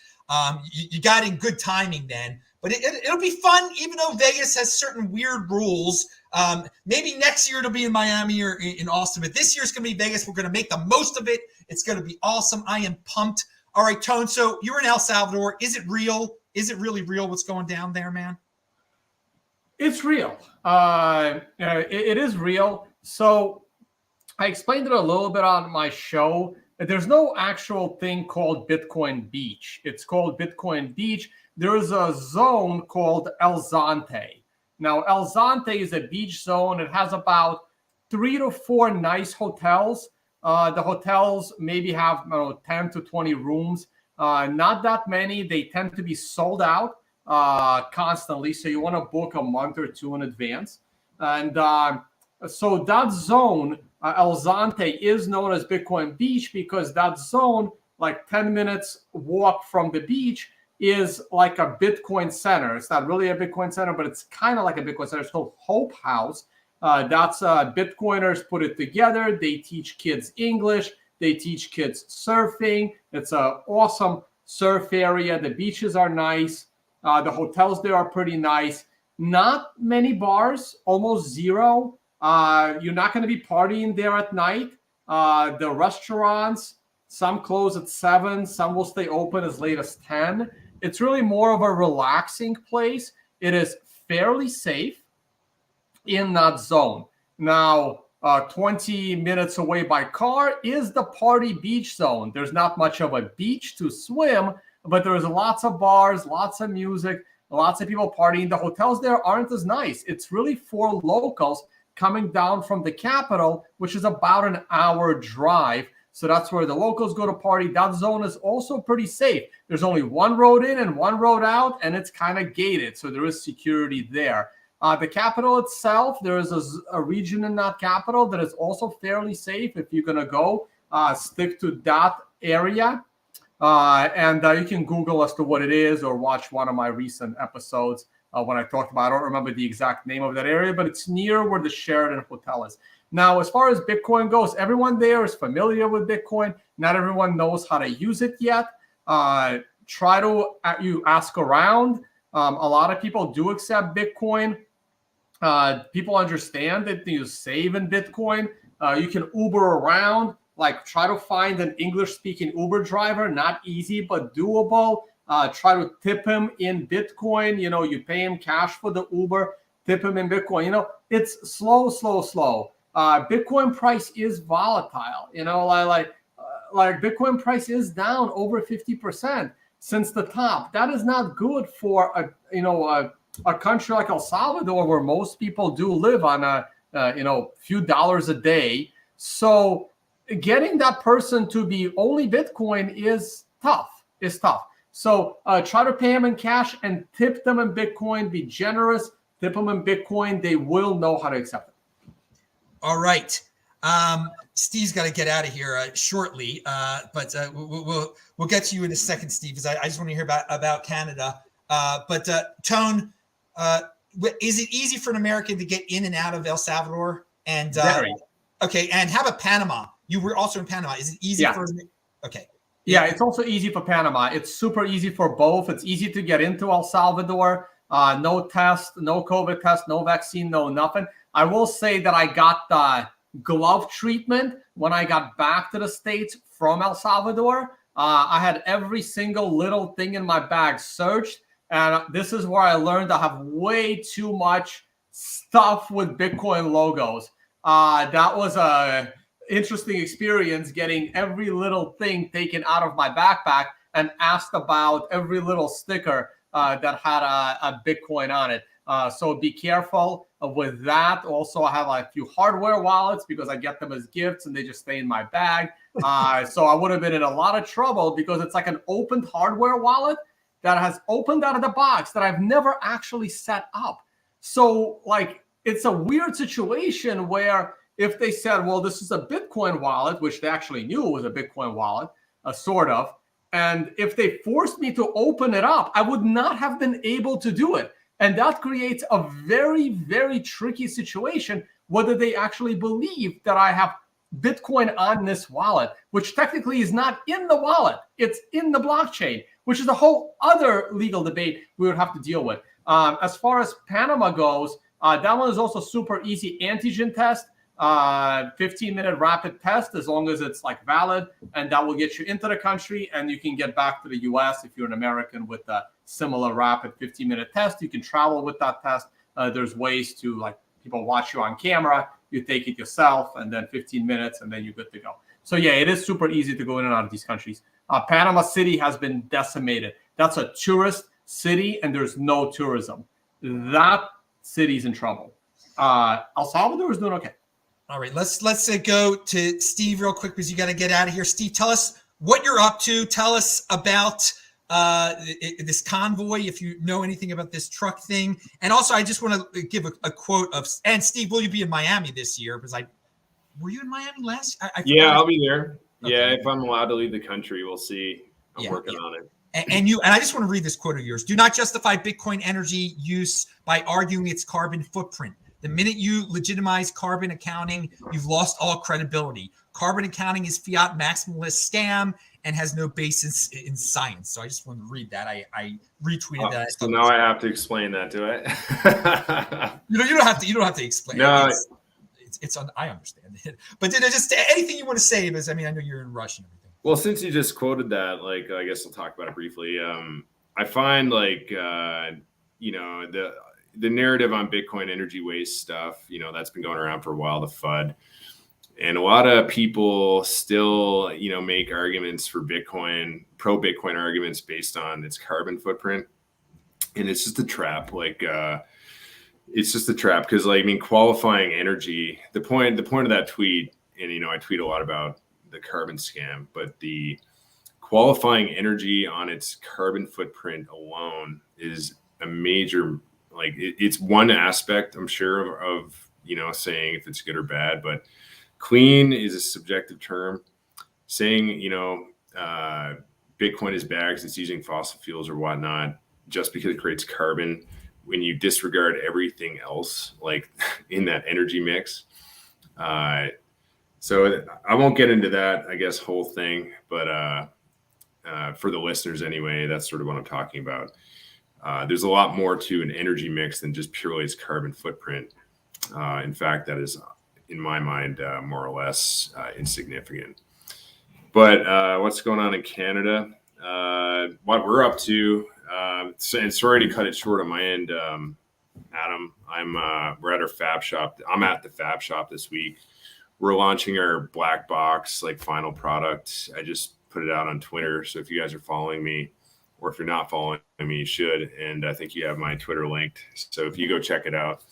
You got in good timing then. But it'll be fun, even though Vegas has certain weird rules. Maybe next year it'll be in Miami or in Austin. But this year's going to be Vegas. We're going to make the most of it. It's going to be awesome. I am pumped. All right, Tone, so you're in El Salvador. Is it real? Is it really real what's going down there, man? It's real. It is real. So I explained it a little bit on my show. There's no actual thing called Bitcoin Beach. It's called Bitcoin Beach. There is a zone called El Zante. Now, El Zante is a beach zone. It has about 3 to 4 nice hotels. The hotels maybe have 10 to 20 rooms. Not that many. They tend to be sold out constantly. So you want to book a month or two in advance. And so that zone, El Zante, is known as Bitcoin Beach because that zone, like 10 minutes walk from the beach, is like a Bitcoin center. It's not really a Bitcoin center, but it's kind of like a Bitcoin center. It's called Hope House. That's Bitcoiners put it together. They teach kids English. They teach kids surfing. It's an awesome surf area. The beaches are nice. The hotels there are pretty nice. Not many bars, almost zero. You're not going to be partying there at night. The restaurants, some close at 7. Some will stay open as late as 10. It's really more of a relaxing place. It is fairly safe in that zone. Now, 20 minutes away by car is the party beach zone. There's not much of a beach to swim, but there's lots of bars, lots of music, lots of people partying. The hotels there aren't as nice. It's really for locals coming down from the capital, which is about an hour drive. So that's where the locals go to party. That zone is also pretty safe. There's only one road in and one road out, and it's kind of gated. So there is security there. The capital itself, there is a region in that capital that is also fairly safe. If you're going to go, stick to that area. And you can Google as to what it is or watch one of my recent episodes when I talked about it. I don't remember the exact name of that area, but it's near where the Sheraton Hotel is. Now, as far as Bitcoin goes, everyone there is familiar with Bitcoin. Not everyone knows how to use it yet. Try to you ask around. A lot of people do accept Bitcoin. People understand that you save in Bitcoin. You can Uber around. Like, try to find an English-speaking Uber driver. Not easy, but doable. Try to tip him in Bitcoin. You pay him cash for the Uber, tip him in Bitcoin. It's slow. Bitcoin price is volatile. Like Bitcoin price is down over 50% since the top. That is not good for a country like El Salvador, where most people do live on a few dollars a day. So getting that person to be only Bitcoin is tough. So try to pay them in cash and tip them in Bitcoin. Be generous. Tip them in Bitcoin. They will know how to accept it. All right. Steve's got to get out of here shortly, but we'll get to you in a second, Steve, because I just want to hear about Canada. But Tone, is it easy for an American to get in and out of El Salvador? And Very. Okay, and how about Panama? You were also in Panama. Is it easy for? Okay. Yeah, it's also easy for Panama. It's super easy for both. It's easy to get into El Salvador. No test, no COVID test, no vaccine, no nothing. I will say that I got the glove treatment when I got back to the States from El Salvador. I had every single little thing in my bag searched. And this is where I learned I have way too much stuff with Bitcoin logos. That was a interesting experience, getting every little thing taken out of my backpack and asked about every little sticker that had a Bitcoin on it. So be careful with that. Also, I have a few hardware wallets because I get them as gifts and they just stay in my bag. So I would have been in a lot of trouble because it's like an opened hardware wallet that has opened out of the box that I've never actually set up. So like, it's a weird situation where if they said, well, this is a Bitcoin wallet, which they actually knew was a Bitcoin wallet, sort of, and if they forced me to open it up, I would not have been able to do it. And that creates a very, very tricky situation, whether they actually believe that I have Bitcoin on this wallet, which technically is not in the wallet. It's in the blockchain, which is a whole other legal debate we would have to deal with. As far as Panama goes, that one is also super easy. Antigen test, 15-minute rapid test, as long as it's like valid, and that will get you into the country, and you can get back to the US if you're an American with a similar rapid 15-minute test. You can travel with that test. There's ways to, like, people watch you on camera, you take it yourself, and then 15 minutes, and then you're good to go. So yeah, it is super easy to go in and out of these countries. Panama City has been decimated. That's a tourist city, and there's no tourism. That city's in trouble. El Salvador is doing okay. All right, let's go to Steve real quick because you got to get out of here. Steve, tell us what you're up to. Tell us about this convoy, if you know anything about this truck thing. And also, I just want to give a quote of, and Steve, will you be in Miami this year? Because were you in Miami last? Yeah, I'll be there. Okay. Yeah, if I'm allowed to leave the country, we'll see. I'm working on it. And I just want to read this quote of yours. Do not justify Bitcoin energy use by arguing its carbon footprint. The minute you legitimize carbon accounting, you've lost all credibility. Carbon accounting is fiat maximalist scam and has no basis in science. So I just want to read that. I retweeted that. So now I have to explain that, do I? You don't have to explain. No, it's I understand it. But just anything you want to say, because I mean I know you're in rush and everything. Well, since you just quoted that, like I guess I'll talk about it briefly. I find like the narrative on Bitcoin energy waste stuff, that's been going around for a while, the FUD. And a lot of people still, make arguments for Bitcoin, pro Bitcoin arguments based on its carbon footprint. And it's just a trap. It's just a trap because, qualifying energy, the point of that tweet, and, I tweet a lot about the carbon scam, but the qualifying energy on its carbon footprint alone is a major, it's one aspect, I'm sure, of saying if it's good or bad, but clean is a subjective term. Saying, Bitcoin is bad because it's using fossil fuels or whatnot, just because it creates carbon, when you disregard everything else, in that energy mix. So I won't get into that, I guess, whole thing, but for the listeners anyway, that's sort of what I'm talking about. There's a lot more to an energy mix than just purely its carbon footprint. In fact, that is, in my mind, more or less insignificant. But what's going on in Canada? What we're up to, and sorry to cut it short on my end, Adam. We're at our fab shop. I'm at the fab shop this week. We're launching our black box, final product. I just put it out on Twitter. So if you guys are following me, or if you're not following me, you should. And I think you have my Twitter linked. So if you go check it out,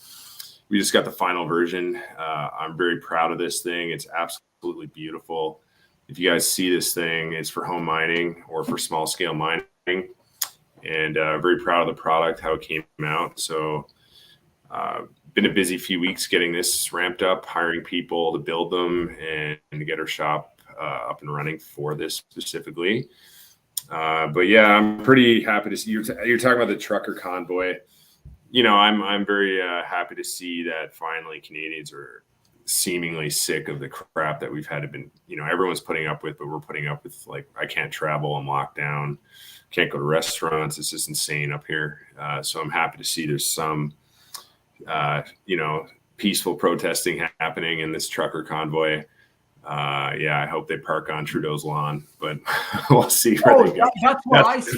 we just got the final version. I'm very proud of this thing. It's absolutely beautiful. If you guys see this thing, it's for home mining or for small scale mining. And very proud of the product, how it came out. So been a busy few weeks getting this ramped up, hiring people to build them and to get our shop up and running for this specifically. But yeah, I'm pretty happy to see you're talking about the trucker convoy. I'm very happy to see that finally Canadians are seemingly sick of the crap that we've had to been, everyone's putting up with, but we're putting up with I can't travel, I'm locked down, can't go to restaurants. It's just insane up here. So I'm happy to see there's some, peaceful protesting happening in this trucker convoy. I hope they park on Trudeau's lawn, but we'll see where they go. That's what I said.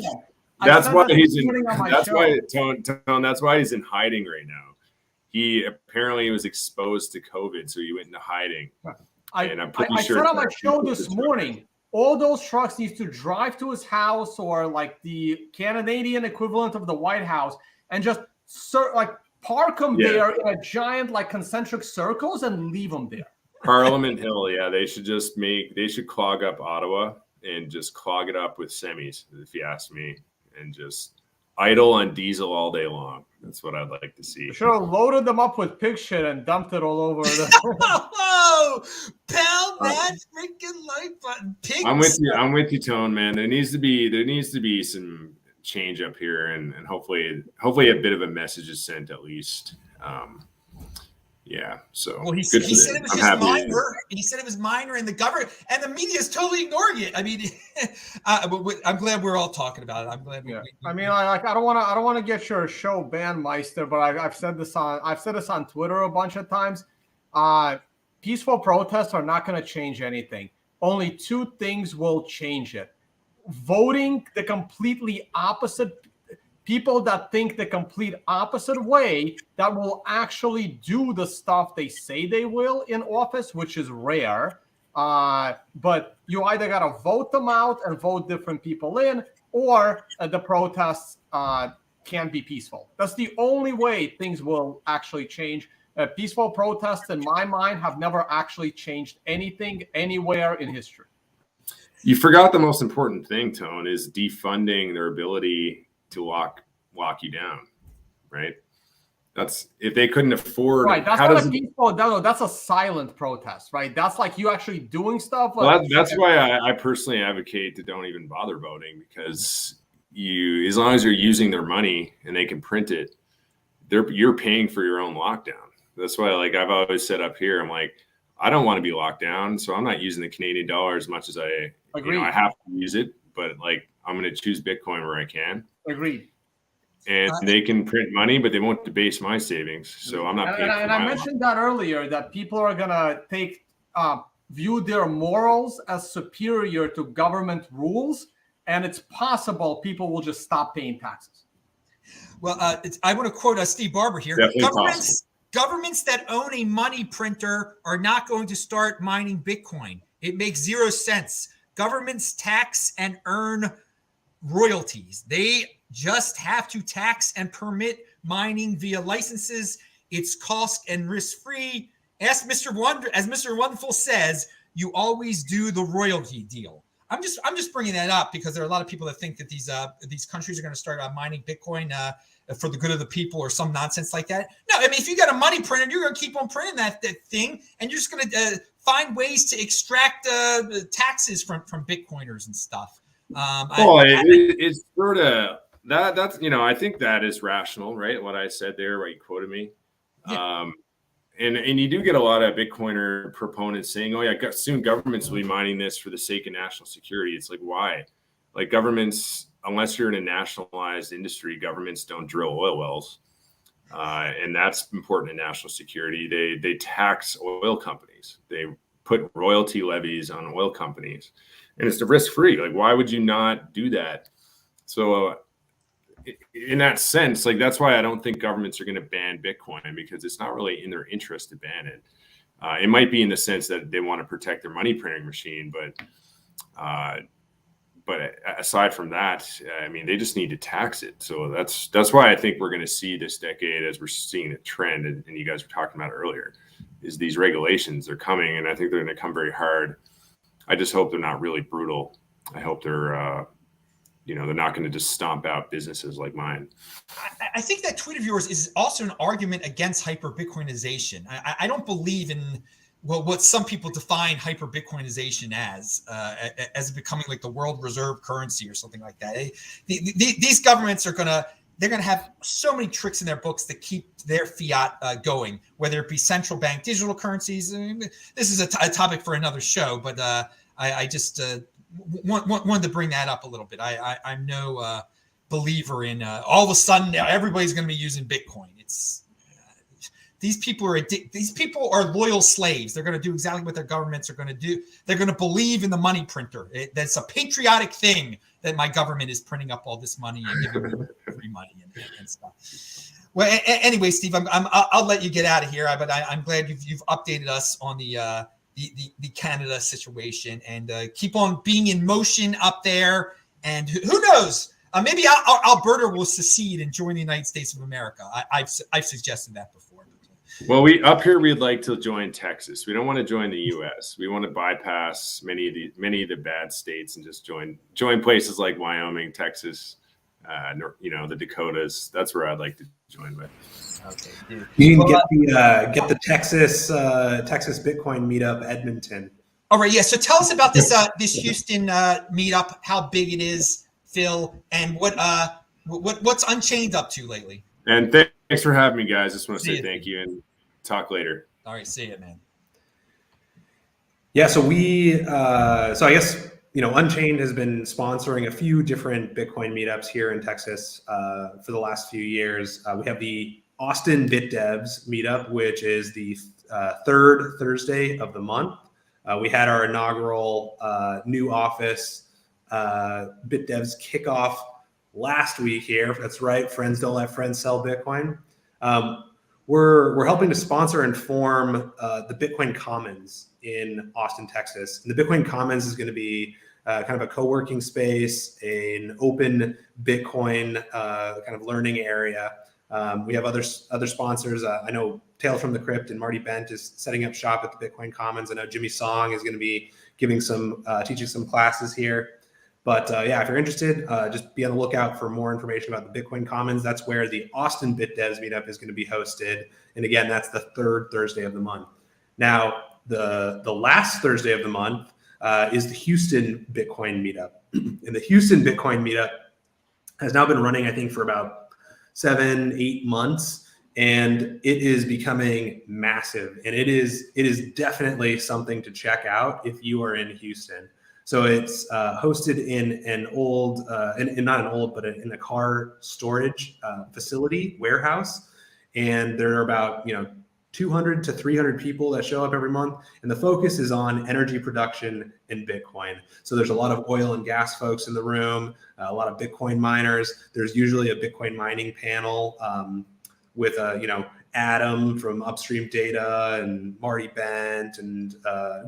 That's why he's in. That's why Tone. That's why he's in hiding right now. He apparently was exposed to COVID, so he went into hiding. And I'm pretty sure. I said on my show this morning, all those trucks need to drive to his house or the Canadian equivalent of the White House and just park them there in a giant concentric circles and leave them there. Parliament Hill, they should clog up Ottawa and just clog it up with semis, if you ask me, and just idle on diesel all day long. That's what I'd like to see. Should have loaded them up with pig shit and dumped it all over the Oh, pound that freaking like button. Pig I'm with you, Tone, man. There needs to be some change up here, and hopefully a bit of a message is sent at least. So he said it was just minor. He said it was minor, and the government and the media is totally ignoring it. I mean, I'm glad we're all talking about it. I'm glad. I don't want to get your show banned, Meister, but I've said this on Twitter a bunch of times. Peaceful protests are not going to change anything. Only two things will change it: voting the completely opposite. People that think the complete opposite way, that will actually do the stuff they say they will in office, which is rare. But you either got to vote them out and vote different people in, or the protests can be peaceful. That's the only way things will actually change. Peaceful protests, in my mind, have never actually changed anything anywhere in history. You forgot the most important thing, Tone, is defunding their ability to lock you down, right? That's if they couldn't afford. Right. That's not a peaceful. No, that's a silent protest, right? That's like you actually doing stuff. Well, that's why I personally advocate to don't even bother voting, because as long as you're using their money and they can print it, you're paying for your own lockdown. That's why, like I've always said up here, I'm like, I don't want to be locked down, so I'm not using the Canadian dollar as much as I have to use it. But like, I'm going to choose Bitcoin where I can. Agreed. And they can print money, but they won't debase my savings. So I'm not paying. And I mentioned that earlier, that people are going to view their morals as superior to government rules. And it's possible people will just stop paying taxes. Well, I want to quote Steve Barber here. Governments that own a money printer are not going to start mining Bitcoin. It makes zero sense. Governments tax and earn royalties. They just have to tax and permit mining via licenses. It's cost and risk-free. As Mr. Wonderful says, you always do the royalty deal. I'm just bringing that up because there are a lot of people that think that these countries are going to start mining Bitcoin for the good of the people or some nonsense like that. No, I mean, if you got a money printer, you're going to keep on printing that thing, and you're just going to find ways to extract taxes from Bitcoiners and stuff. It's sort of that's I think that is rational, right? What I said there, what you quoted me. Yeah. And you do get a lot of Bitcoiner proponents saying, "Oh yeah, soon governments will be mining this for the sake of national security." It's like, why? Like governments, unless you're in a nationalized industry, governments don't drill oil wells, and that's important in national security. They tax oil companies. They put royalty levies on oil companies, and it's risk-free. Like, why would you not do that? So, in that sense, like that's why I don't think governments are going to ban Bitcoin, because it's not really in their interest to ban it. It might be in the sense that they want to protect their money printing machine, but aside from that, I mean, they just need to tax it. So that's why I think we're going to see this decade, as we're seeing a trend, and you guys were talking about earlier, is these regulations are coming, and I think they're going to come very hard. I just hope they're not really brutal. I hope they're they're not going to just stomp out businesses like mine. I think that tweet of yours is also an argument against hyper-Bitcoinization. I don't believe in what some people define hyper-Bitcoinization as becoming like the world reserve currency or something like that. These governments they're going to have so many tricks in their books to keep their fiat going, whether it be central bank digital currencies. This is a topic for another show, but I just wanted to bring that up a little bit. I'm no believer in all of a sudden everybody's going to be using Bitcoin. It's these people are loyal slaves. They're going to do exactly what their governments are going to do. They're going to believe in the money printer. That's a patriotic thing that my government is printing up all this money and giving me free money and stuff. Well, anyway, Steve, I'll let you get out of here. But I'm glad you've updated us on the Canada situation, and keep on being in motion up there. And who knows? Maybe Alberta will secede and join the United States of America. I've suggested that before. Well, up here we'd like to join Texas. We don't want to join the U.S. We want to bypass many of the bad states and just join places like Wyoming, Texas, the Dakotas. That's where I'd like to join with. Okay, dude. You can get the Texas Bitcoin Meetup Edmonton. All right, yeah. So tell us about this Houston meetup, how big it is, Phil, and what's Unchained up to lately. And thanks for having me, guys. Just want to say thank you and talk later. All right, see you, man. Yeah, so I guess Unchained has been sponsoring a few different Bitcoin meetups here in Texas for the last few years. We have the Austin BitDevs meetup, which is the third Thursday of the month. We had our inaugural new office BitDevs kickoff last week here. That's right. Friends don't let friends sell Bitcoin. We're helping to sponsor and form the Bitcoin Commons in Austin, Texas. And the Bitcoin Commons is going to be kind of a co-working space, an open Bitcoin kind of learning area We have other sponsors. I know Tales from the Crypt and Marty Bent is setting up shop at the Bitcoin Commons. I know Jimmy Song is going to be giving teaching some classes here. But yeah, if you're interested, just be on the lookout for more information about the Bitcoin Commons. That's where the Austin BitDevs meetup is going to be hosted. And again, that's the third Thursday of the month. Now, the last Thursday of the month is the Houston Bitcoin meetup. And the Houston Bitcoin meetup has now been running, I think, for about 7-8 months. And it is becoming massive. And it is definitely something to check out if you are in Houston. So it's hosted in an old, in a car storage facility warehouse, and there are about 200 to 300 people that show up every month, and the focus is on energy production and Bitcoin. So there's a lot of oil and gas folks in the room, a lot of Bitcoin miners. There's usually a Bitcoin mining panel with Adam from Upstream Data and Marty Bent and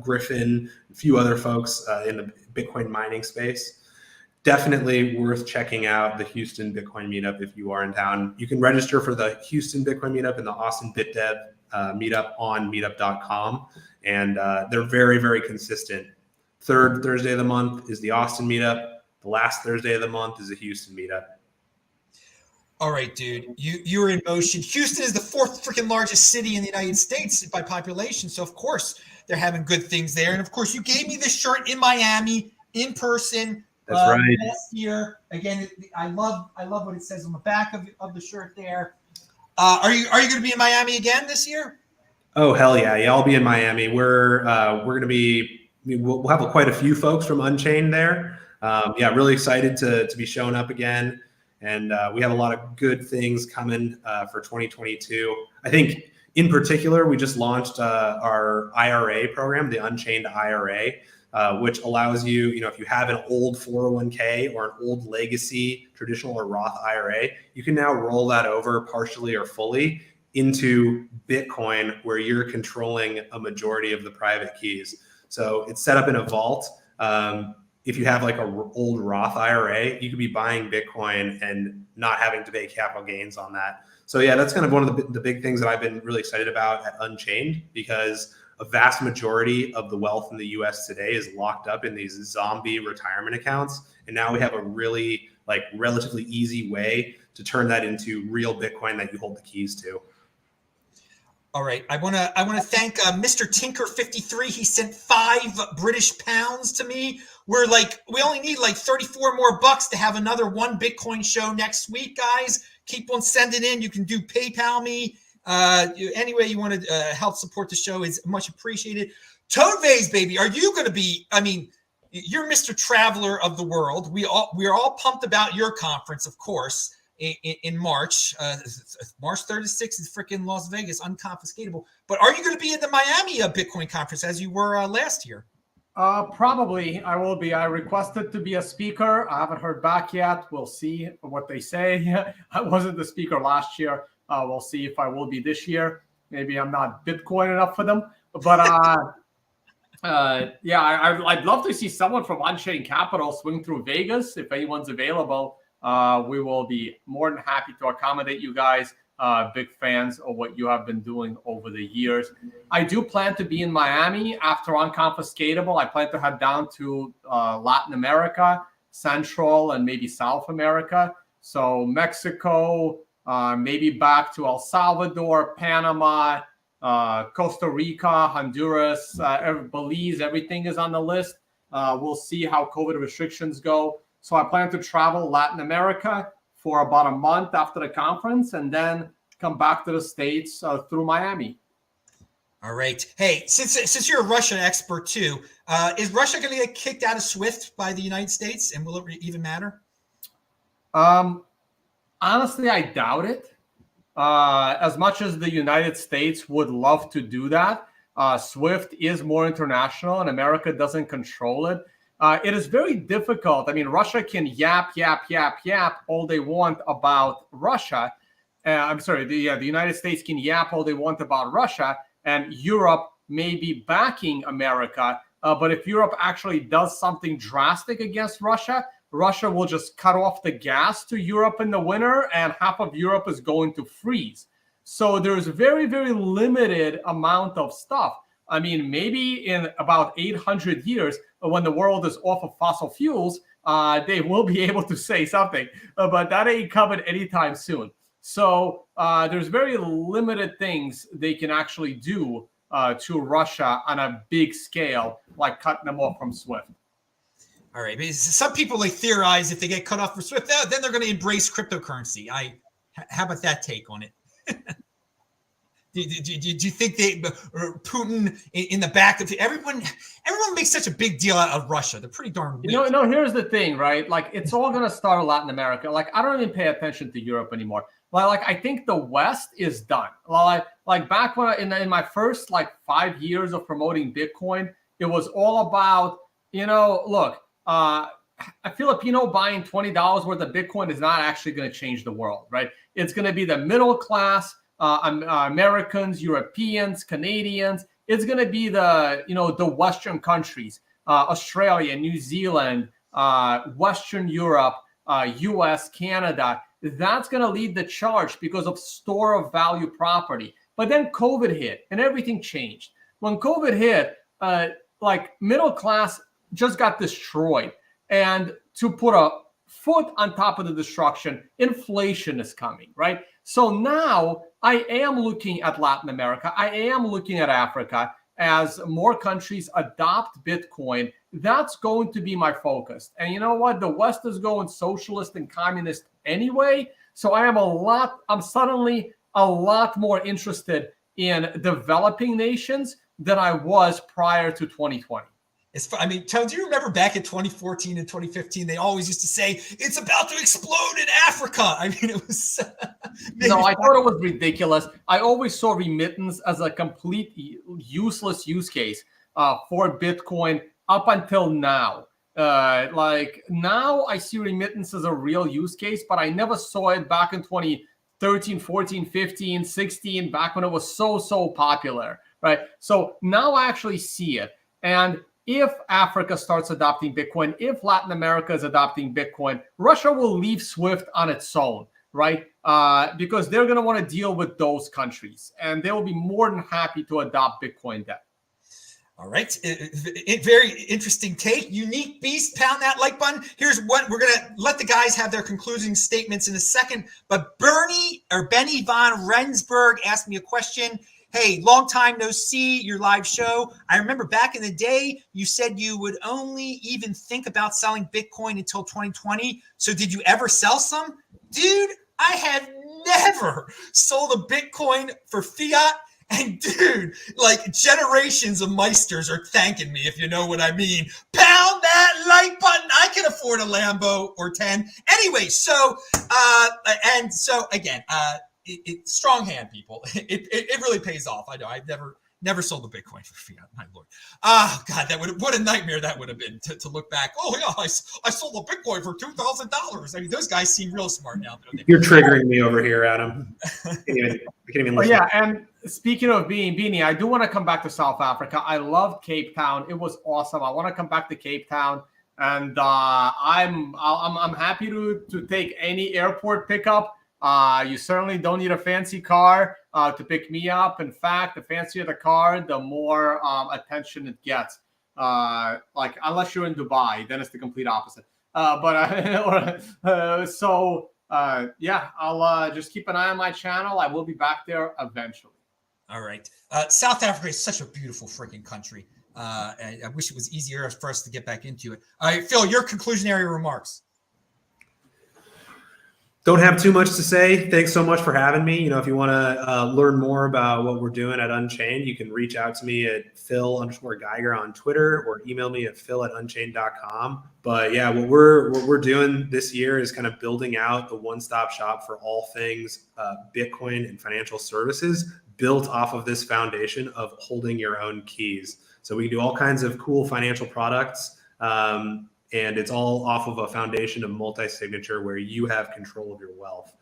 Griffin, a few other folks in the Bitcoin mining space. Definitely worth checking out the Houston Bitcoin meetup if you are in town. You can register for the Houston Bitcoin meetup and the Austin BitDev meetup on meetup.com. And they're very, very consistent. Third Thursday of the month is the Austin meetup. The last Thursday of the month is the Houston meetup. All right, dude, you're in motion. Houston is the fourth freaking largest city in the United States by population. So, of course, they're having good things there. And, of course, you gave me this shirt in Miami in person. That's right. Last year. Again, I love what it says on the back of the shirt there. Are you going to be in Miami again this year? Oh, hell yeah. Yeah, I'll be in Miami. We're going to be – we'll have quite a few folks from Unchained there. Yeah, really excited to be showing up again. And we have a lot of good things coming for 2022. I think in particular, we just launched our IRA program, the Unchained Ira, which allows you, if you have an old 401k or an old legacy traditional or Roth IRA, you can now roll that over partially or fully into Bitcoin, where you're controlling a majority of the private keys. So it's set up in a vault. If you have like an old Roth IRA, you could be buying Bitcoin and not having to pay capital gains on that. So yeah, that's kind of one of the big things that I've been really excited about at Unchained, because a vast majority of the wealth in the US today is locked up in these zombie retirement accounts. And now we have a really relatively easy way to turn that into real Bitcoin that you hold the keys to. All right, I want to thank Mr. Tinker 53. He sent £5 British to me. We only need 34 more bucks to have another One Bitcoin show next week, guys. Keep on sending in. You can do PayPal me. Any way you want to help support the show is much appreciated. Toad Vase, baby, are you going to be? I mean, you're Mr. Traveler of the world. We are all pumped about your conference, of course. In March, March 3rd to 6th is freaking Las Vegas, Unconfiscatable. But are you going to be at the Miami Bitcoin conference as you were last year? Probably I will be. I requested to be a speaker. I haven't heard back yet. We'll see what they say. I wasn't the speaker last year. We'll see if I will be this year. Maybe I'm not Bitcoin enough for them. But yeah, I'd love to see someone from Unchained Capital swing through Vegas if anyone's available. We will be more than happy to accommodate you guys. Big fans of what you have been doing over the years. I do plan to be in Miami after Unconfiscatable. I plan to head down to Latin America, Central, and maybe South America. So Mexico, maybe back to El Salvador, Panama, Costa Rica, Honduras, Belize. Everything is on the list. We'll see how COVID restrictions go. So I plan to travel Latin America for about a month after the conference, and then come back to the States through Miami. All right. Hey, since you're a Russia expert too, is Russia going to get kicked out of SWIFT by the United States, and will it even matter? Honestly, I doubt it. As much as the United States would love to do that, SWIFT is more international, and America doesn't control it. It is very difficult. I mean, Russia can yap all they want about Russia. The United States can yap all they want about Russia, and Europe may be backing America. But if Europe actually does something drastic against Russia, Russia will just cut off the gas to Europe in the winter, and half of Europe is going to freeze. So there's very, very limited amount of stuff. I mean, maybe in about 800 years, when the world is off of fossil fuels, they will be able to say something, but that ain't coming anytime soon. So there's very limited things they can actually do to Russia on a big scale, like cutting them off from SWIFT. All right. Some people like theorize if they get cut off from SWIFT, then they're going to embrace cryptocurrency. How about that take on it? Do you think Putin in the back of everyone makes such a big deal out of Russia? They're pretty darn weak. No, here's the thing, right? Like, it's all going to start in Latin America. Like, I don't even pay attention to Europe anymore. Like I think the West is done. Like back when in my first 5 years of promoting Bitcoin, it was all about, look, a Filipino buying $20 worth of Bitcoin is not actually going to change the world, right? It's going to be the middle class, Americans, Europeans, Canadians. It's going to be the Western countries, Australia, New Zealand, Western Europe, US, Canada. That's going to lead the charge because of store of value property. But then COVID hit and everything changed. When COVID hit, middle class just got destroyed. And to put a foot on top of the destruction, inflation is coming, right? So now I am looking at Latin America. I am looking at Africa as more countries adopt Bitcoin. That's going to be my focus. And you know what? The West is going socialist and communist anyway. So I'm suddenly a lot more interested in developing nations than I was prior to 2020. Tone, do you remember back in 2014 and 2015, they always used to say, it's about to explode in Africa. It was... No, I thought it was ridiculous. I always saw remittance as a complete useless use case for Bitcoin up until now. Now I see remittance as a real use case, but I never saw it back in 2013, 14, 15, 16, back when it was so popular, right? So now I actually see it. And if Africa starts adopting Bitcoin, if Latin America is adopting Bitcoin, Russia will leave SWIFT on its own, right? Because they're going to want to deal with those countries, and they will be more than happy to adopt Bitcoin debt. All right. Very interesting take. Unique beast. Pound that like button. Here's what we're going to let the guys have their concluding statements in a second. But Benny von Rensburg asked me a question. Hey, long time no see, your live show. I remember back in the day, you said you would only even think about selling Bitcoin until 2020. So did you ever sell some? Dude, I have never sold a Bitcoin for fiat. And dude, generations of Meisters are thanking me, if you know what I mean. Pound that like button. I can afford a Lambo or 10. Anyway, so again, strong hand, people. It really pays off. I know. I've never sold a Bitcoin for fiat. My lord. Oh God, what a nightmare that would have been to look back. Oh yeah, I sold a Bitcoin for $2,000. Those guys seem real smart now. You're triggering me over here, Adam. I can't even listen. Yeah, and speaking of Beanie, I do want to come back to South Africa. I loved Cape Town. It was awesome. I want to come back to Cape Town, and I'm happy to take any airport pickup. You certainly don't need a fancy car to pick me up. In fact, the fancier the car, the more attention it gets. Unless you're in Dubai, then it's the complete opposite. I'll just keep an eye on my channel. I will be back there eventually. All right. South Africa is such a beautiful freaking country. I wish it was easier for us to get back into it. All right, Phil, your conclusionary remarks. Don't have too much to say. Thanks so much for having me. If you want to learn more about what we're doing at Unchained, you can reach out to me at Phil_Geiger on Twitter or email me at phil@unchained.com. But yeah, what we're doing this year is kind of building out the one-stop shop for all things Bitcoin and financial services, built off of this foundation of holding your own keys. So we can do all kinds of cool financial products. And it's all off of a foundation of multi-signature where you have control of your wealth.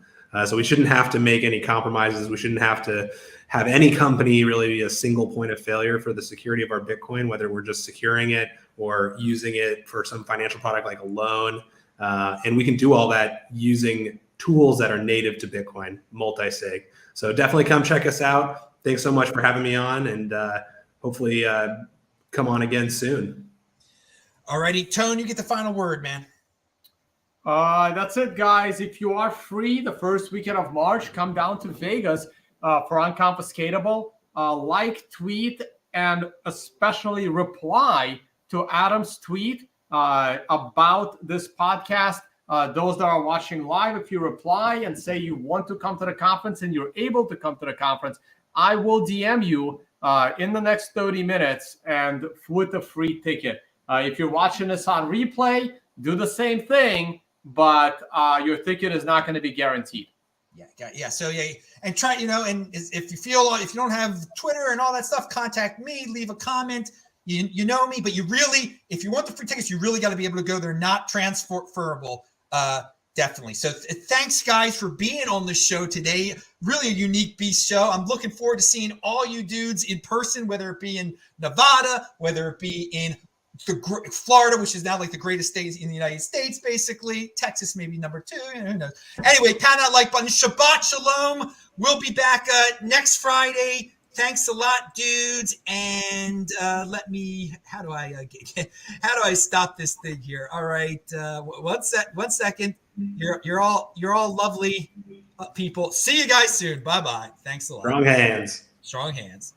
So we shouldn't have to make any compromises. We shouldn't have to have any company really be a single point of failure for the security of our Bitcoin, whether we're just securing it or using it for some financial product like a loan. And we can do all that using tools that are native to Bitcoin, multi-sig. So definitely come check us out. Thanks so much for having me on, and hopefully come on again soon. Alrighty, Tone, you get the final word, man. That's it, guys. If you are free the first weekend of March, come down to Vegas for Unconfiscatable. Like, tweet, and especially reply to Adam's tweet about this podcast. Those that are watching live, if you reply and say you want to come to the conference and you're able to come to the conference, I will DM you in the next 30 minutes and with a free ticket. If you're watching this on replay, do the same thing, but your ticket is not going to be guaranteed. Yeah. So and try, and if you don't have Twitter and all that stuff, contact me, leave a comment. You know me, but if you want the free tickets, you really got to be able to go. They're not transferable. Definitely. So thanks, guys, for being on the show today. Really a unique beast show. I'm looking forward to seeing all you dudes in person, whether it be in Nevada, whether it be in Florida, which is now like the greatest state in the United States, basically. Texas, maybe number 2. Who knows? Anyway, pound that like button. Shabbat shalom. We'll be back next Friday. Thanks a lot, dudes. And how do I stop this thing here? All right. 1 second. You're all lovely people. See you guys soon. Bye-bye. Thanks a lot. Strong hands. Strong hands.